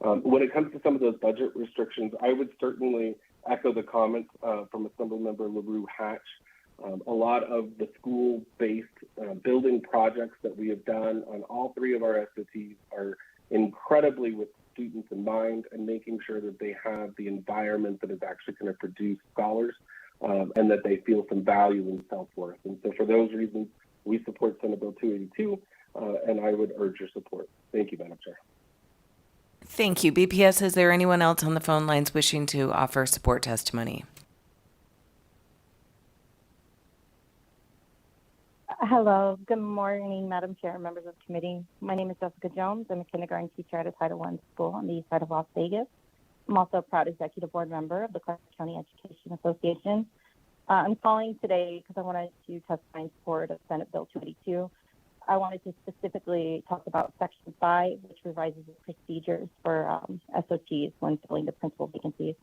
When it comes to some of those budget restrictions, I would certainly echo the comments from Assemblymember LaRue Hatch. A lot of the school-based building projects that we have done on all 3 of our SOTs are incredibly with students in mind and making sure that they have the environment that is actually going to produce scholars and that they feel some value and self-worth. And so for those reasons, we support Senate Bill 282, and I would urge your support. Thank you, Madam Chair. Thank you. BPS, is there anyone else on the phone lines wishing to offer support testimony? Hello. Good morning, Madam Chair, members of the committee. My name is Jessica Jones. I'm a kindergarten teacher at a Title I school on the east side of Las Vegas. I'm also a proud executive board member of the Clark County Education Association. I'm calling today because I wanted to testify in support of Senate Bill 282. I wanted to specifically talk about Section 5, which revises the procedures for SOTs when filling the principal vacancies.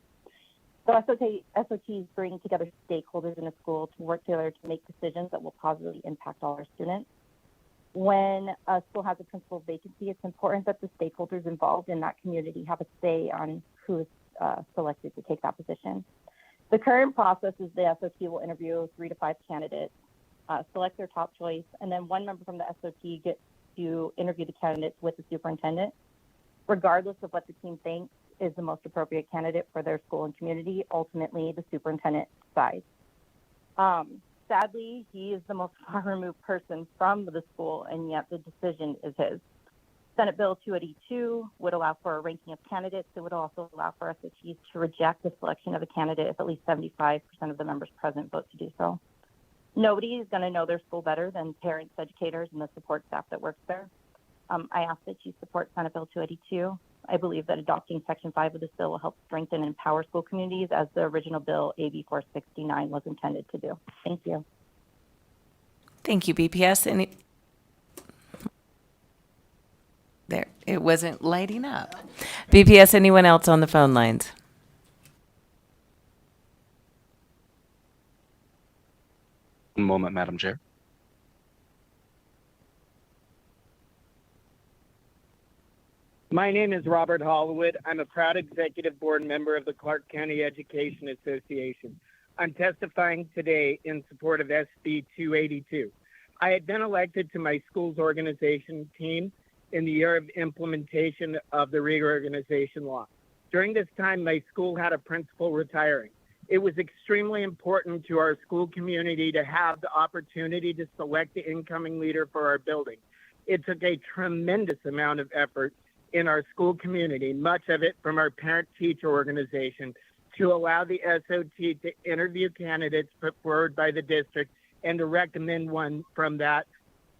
So SOTs bring together stakeholders in a school to work together to make decisions that will positively impact all our students. When a school has a principal vacancy, it's important that the stakeholders involved in that community have a say on who is selected to take that position. The current process is the SOT will interview 3 to 5 candidates, select their top choice, and then one member from the SOT gets to interview the candidates with the superintendent. Regardless of what the team thinks is the most appropriate candidate for their school and community, ultimately the superintendent decides. Sadly, he is the most far-removed person from the school, and yet the decision is his. Senate Bill 282 would allow for a ranking of candidates. It would also allow for SOTs to reject the selection of a candidate if at least 75% of the members present vote to do so. Nobody is going to know their school better than parents, educators, and the support staff that works there. I ask that you support Senate Bill 282. I believe that adopting Section 5 of this bill will help strengthen and empower school communities as the original bill, AB 469, was intended to do. Thank you. Thank you, BPS. There, it wasn't lighting up. BPS, anyone else on the phone lines? One moment, Madam Chair. My name is Robert Hollywood. I'm a proud executive board member of the Clark County Education Association. I'm testifying today in support of SB 282. I had been elected to my school's organization team in the year of implementation of the reorganization law. During this time, my school had a principal retiring. It was extremely important to our school community to have the opportunity to select the incoming leader for our building. It took a tremendous amount of effort in our school community, much of it from our parent-teacher organization, to allow the SOT to interview candidates put forward by the district and to recommend one from that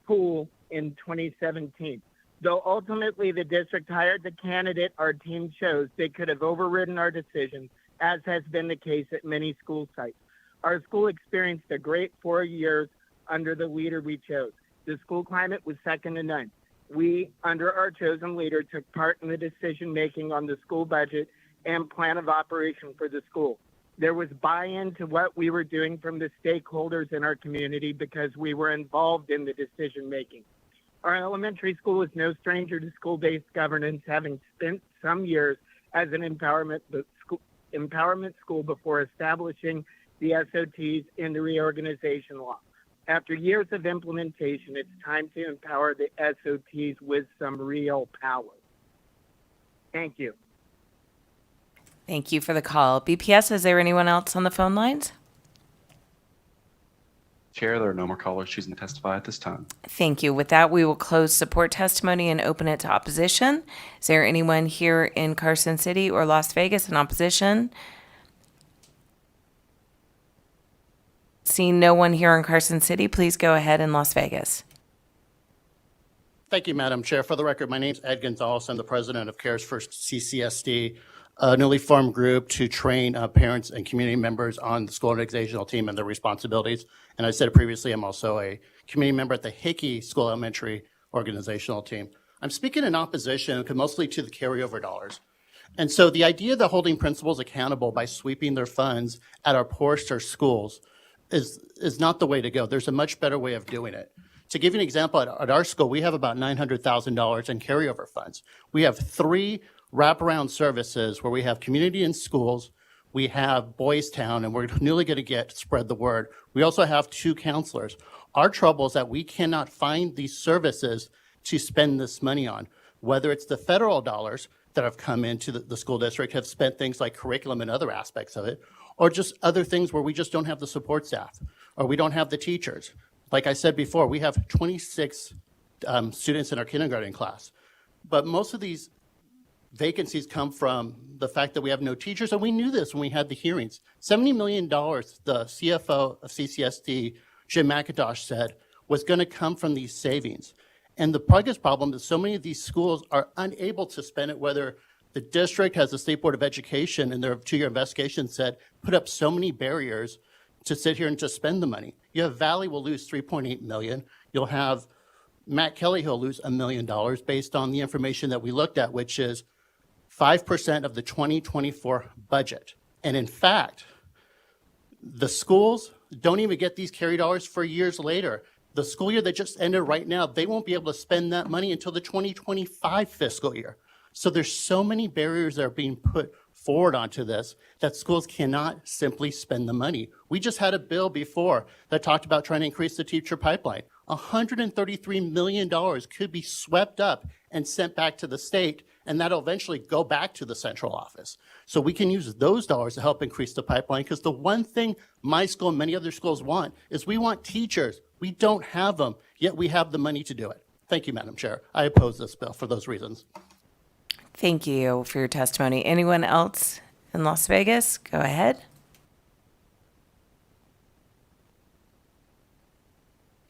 pool in 2017. Though ultimately the district hired the candidate our team chose, they could have overridden our decision, as has been the case at many school sites. Our school experienced a great 4 years under the leader we chose. The school climate was second to none. We, under our chosen leader, took part in the decision-making on the school budget and plan of operation for the school. There was buy-in to what we were doing from the stakeholders in our community because we were involved in the decision-making. Our elementary school is no stranger to school-based governance, having spent some years as an empowerment school before establishing the SOTs in the reorganization law. After years of implementation, it's time to empower the SOTs with some real power. Thank you. Thank you for the call. BPS, is there anyone else on the phone lines? Chair, there are no more callers choosing to testify at this time. Thank you. With that, we will close support testimony and open it to opposition. Is there anyone here in Carson City or Las Vegas in opposition? Seeing no one here in Carson City, please go ahead in Las Vegas. Thank you, Madam Chair. For the record, my name is Ed Gonzalez. I'm the president of Cares First CCSD, a newly formed group to train parents and community members on the school organizational team and their responsibilities. And I said it previously, I'm also a community member at the Hickey School Elementary organizational team. I'm speaking in opposition mostly to the carryover dollars. And so the idea that holding principals accountable by sweeping their funds at our poorest schools is not the way to go. There's a much better way of doing it. To give you an example, at our school, we have about $900,000 in carryover funds. We have 3 wraparound services where we have community in schools, we have Boys Town, and we're newly going to spread the word. We also have 2 counselors. Our trouble is that we cannot find these services to spend this money on, whether it's the federal dollars that have come into the school district, have spent things like curriculum and other aspects of it, or just other things where we just don't have the support staff, or we don't have the teachers. Like I said before, we have 26 students in our kindergarten class, but most of these vacancies come from the fact that we have no teachers, and we knew this when we had the hearings. $70 million, the CFO of CCSD, Jim McIntosh, said was going to come from these savings. And the biggest problem is so many of these schools are unable to spend it, whether the district has the State Board of Education in their 2-year investigation said, put up so many barriers to sit here and to spend the money. You have Valley will lose $3.8 million. You'll have Matt Kelly who'll lose $1 million based on the information that we looked at, which is 5% of the 2024 budget. And in fact, the schools don't even get these carry dollars for years later. The school year that just ended right now, they won't be able to spend that money until the 2025 fiscal year. So there's so many barriers that are being put forward onto this that schools cannot simply spend the money. We just had a bill before that talked about trying to increase the teacher pipeline. $133 million could be swept up and sent back to the state, and that'll eventually go back to the central office. So we can use those dollars to help increase the pipeline, because the one thing my school and many other schools want is we want teachers. We don't have them, yet we have the money to do it. Thank you, Madam Chair. I oppose this bill for those reasons. Thank you for your testimony. Anyone else in Las Vegas? Go ahead.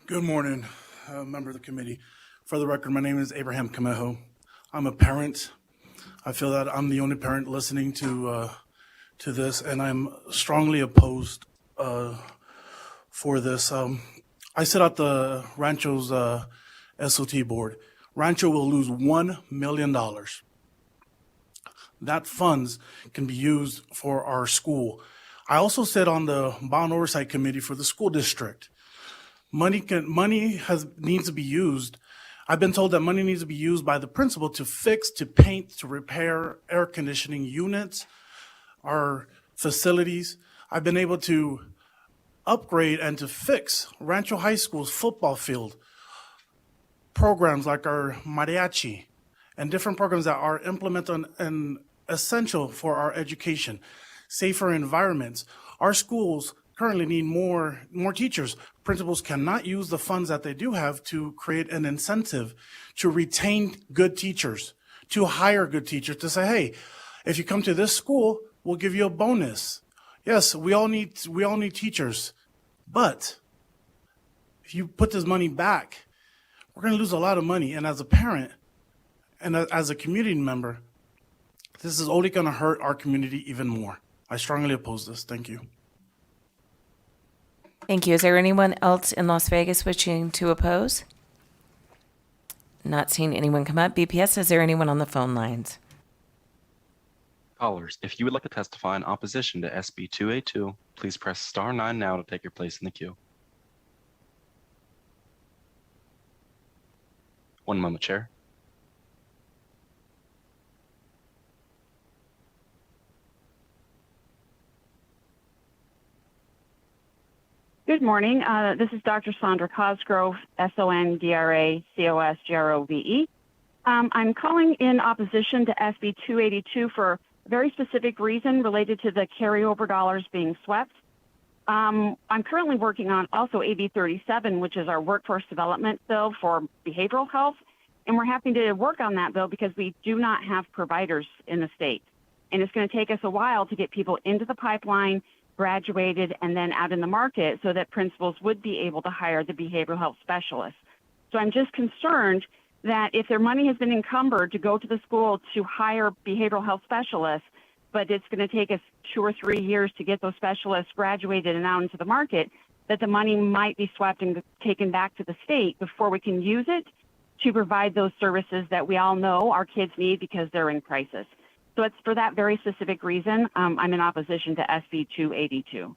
Good morning, member of the committee. For the record, my name is Abraham Camejo. I'm a parent. I feel that I'm the only parent listening to this, and I'm strongly opposed for this. I sit at the Rancho's SOT board. Rancho will lose $1 million. That funds can be used for our school. I also sit on the bond oversight committee for the school district. Money needs to be used. I've been told that money needs to be used by the principal to fix, to paint, to repair air conditioning units, our facilities. I've been able to upgrade and to fix Rancho High School's football field, programs like our mariachi, and different programs that are implemented and essential for our education, safer environments. Our schools currently need more teachers. Principals cannot use the funds that they do have to create an incentive to retain good teachers, to hire good teachers, to say, hey, if you come to this school, we'll give you a bonus. Yes, we all need teachers, but if you put this money back, we're going to lose a lot of money. And as a parent and as a community member, this is only going to hurt our community even more. I strongly oppose this. Thank you. Thank you. Is there anyone else in Las Vegas wishing to oppose? Not seeing anyone come up. BPS, is there anyone on the phone lines? Callers, if you would like to testify in opposition to SB 282, please press star 9 now to take your place in the queue. One moment, Chair. Good morning. This is Dr. Sandra Cosgrove, SONDRACOSGROVE. I'm calling in opposition to SB 282 for a very specific reason related to the carryover dollars being swept. I'm currently working on also AB 37, which is our workforce development bill for behavioral health. And we're having to work on that bill because we do not have providers in the state. And it's going to take us a while to get people into the pipeline, graduated, and then out in the market so that principals would be able to hire the behavioral health specialists. So I'm just concerned that if their money has been encumbered to go to the school to hire behavioral health specialists, but it's going to take us 2 or 3 years to get those specialists graduated and out into the market, that the money might be swept and taken back to the state before we can use it to provide those services that we all know our kids need because they're in crisis. So it's for that very specific reason I'm in opposition to SB 282.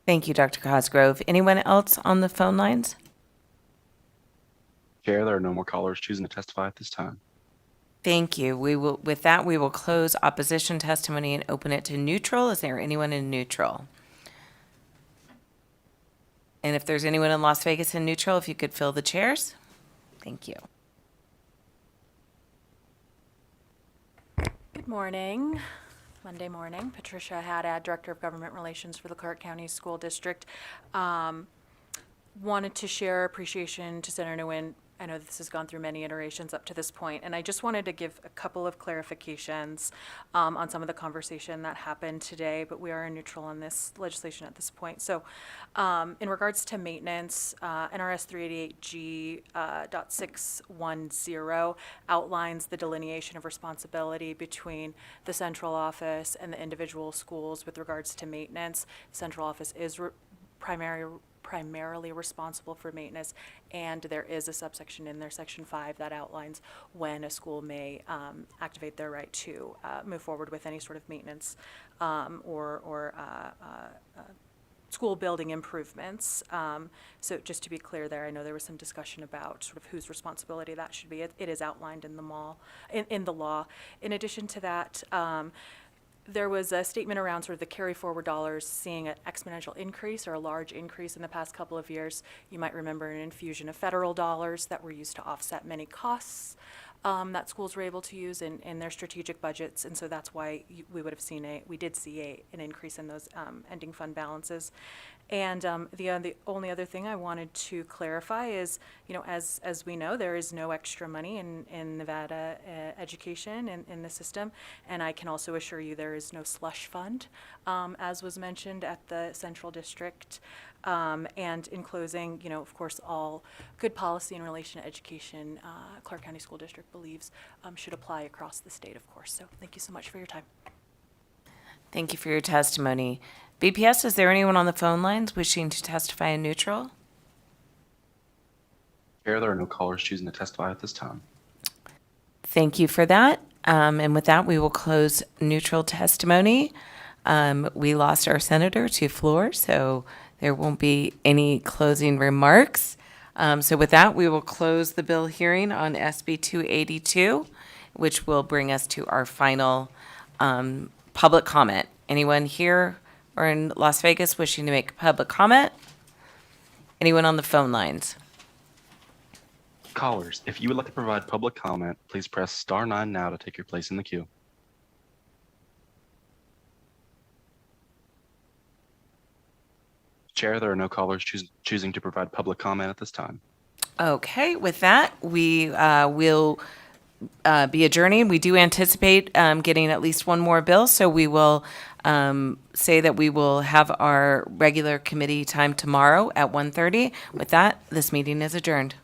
Thank you, Dr. Cosgrove. Anyone else on the phone lines? Chair, there are no more callers choosing to testify at this time. Thank you. With that, we will close opposition testimony and open it to neutral. Is there anyone in neutral? And if there's anyone in Las Vegas in neutral, if you could fill the chairs. Thank you. Good morning. Monday morning. Patricia Haddad, Director of Government Relations for the Clark County School District. Wanted to share appreciation to Senator Nguyen. I know this has gone through many iterations up to this point, and I just wanted to give a couple of clarifications on some of the conversation that happened today, but we are in neutral on this legislation at this point. So in regards to maintenance, NRS 388G.610 outlines the delineation of responsibility between the central office and the individual schools with regards to maintenance. The central office is primarily responsible for maintenance, and there is a subsection in there, Section 5, that outlines when a school may activate their right to move forward with any sort of maintenance or school building improvements. So just to be clear there, I know there was some discussion about sort of whose responsibility that should be. It is outlined in the law. In addition to that, there was a statement around sort of the carry forward dollars seeing an exponential increase or a large increase in the past couple of years. You might remember an infusion of federal dollars that were used to offset many costs that schools were able to use in their strategic budgets, and so that's why we did see an increase in those ending fund balances. And the only other thing I wanted to clarify is, as we know, there is no extra money in Nevada education in the system, and I can also assure you there is no slush fund, as was mentioned at the Central District. And in closing, of course, all good policy in relation to education, Clark County School District believes should apply across the state, of course. So thank you so much for your time. Thank you for your testimony. BPS, is there anyone on the phone lines wishing to testify in neutral? Chair, there are no callers choosing to testify at this time. Thank you for that. And with that, we will close neutral testimony. We lost our senator to floor, so there won't be any closing remarks. So with that, we will close the bill hearing on SB 282, which will bring us to our final public comment. Anyone here or in Las Vegas wishing to make public comment? Anyone on the phone lines? Callers, if you would like to provide public comment, please press star 9 now to take your place in the queue. Chair, there are no callers choosing to provide public comment at this time. Okay, with that, we will be adjourning. We do anticipate getting at least one more bill, so we will say that we will have our regular committee time tomorrow at 1:30. With that, this meeting is adjourned.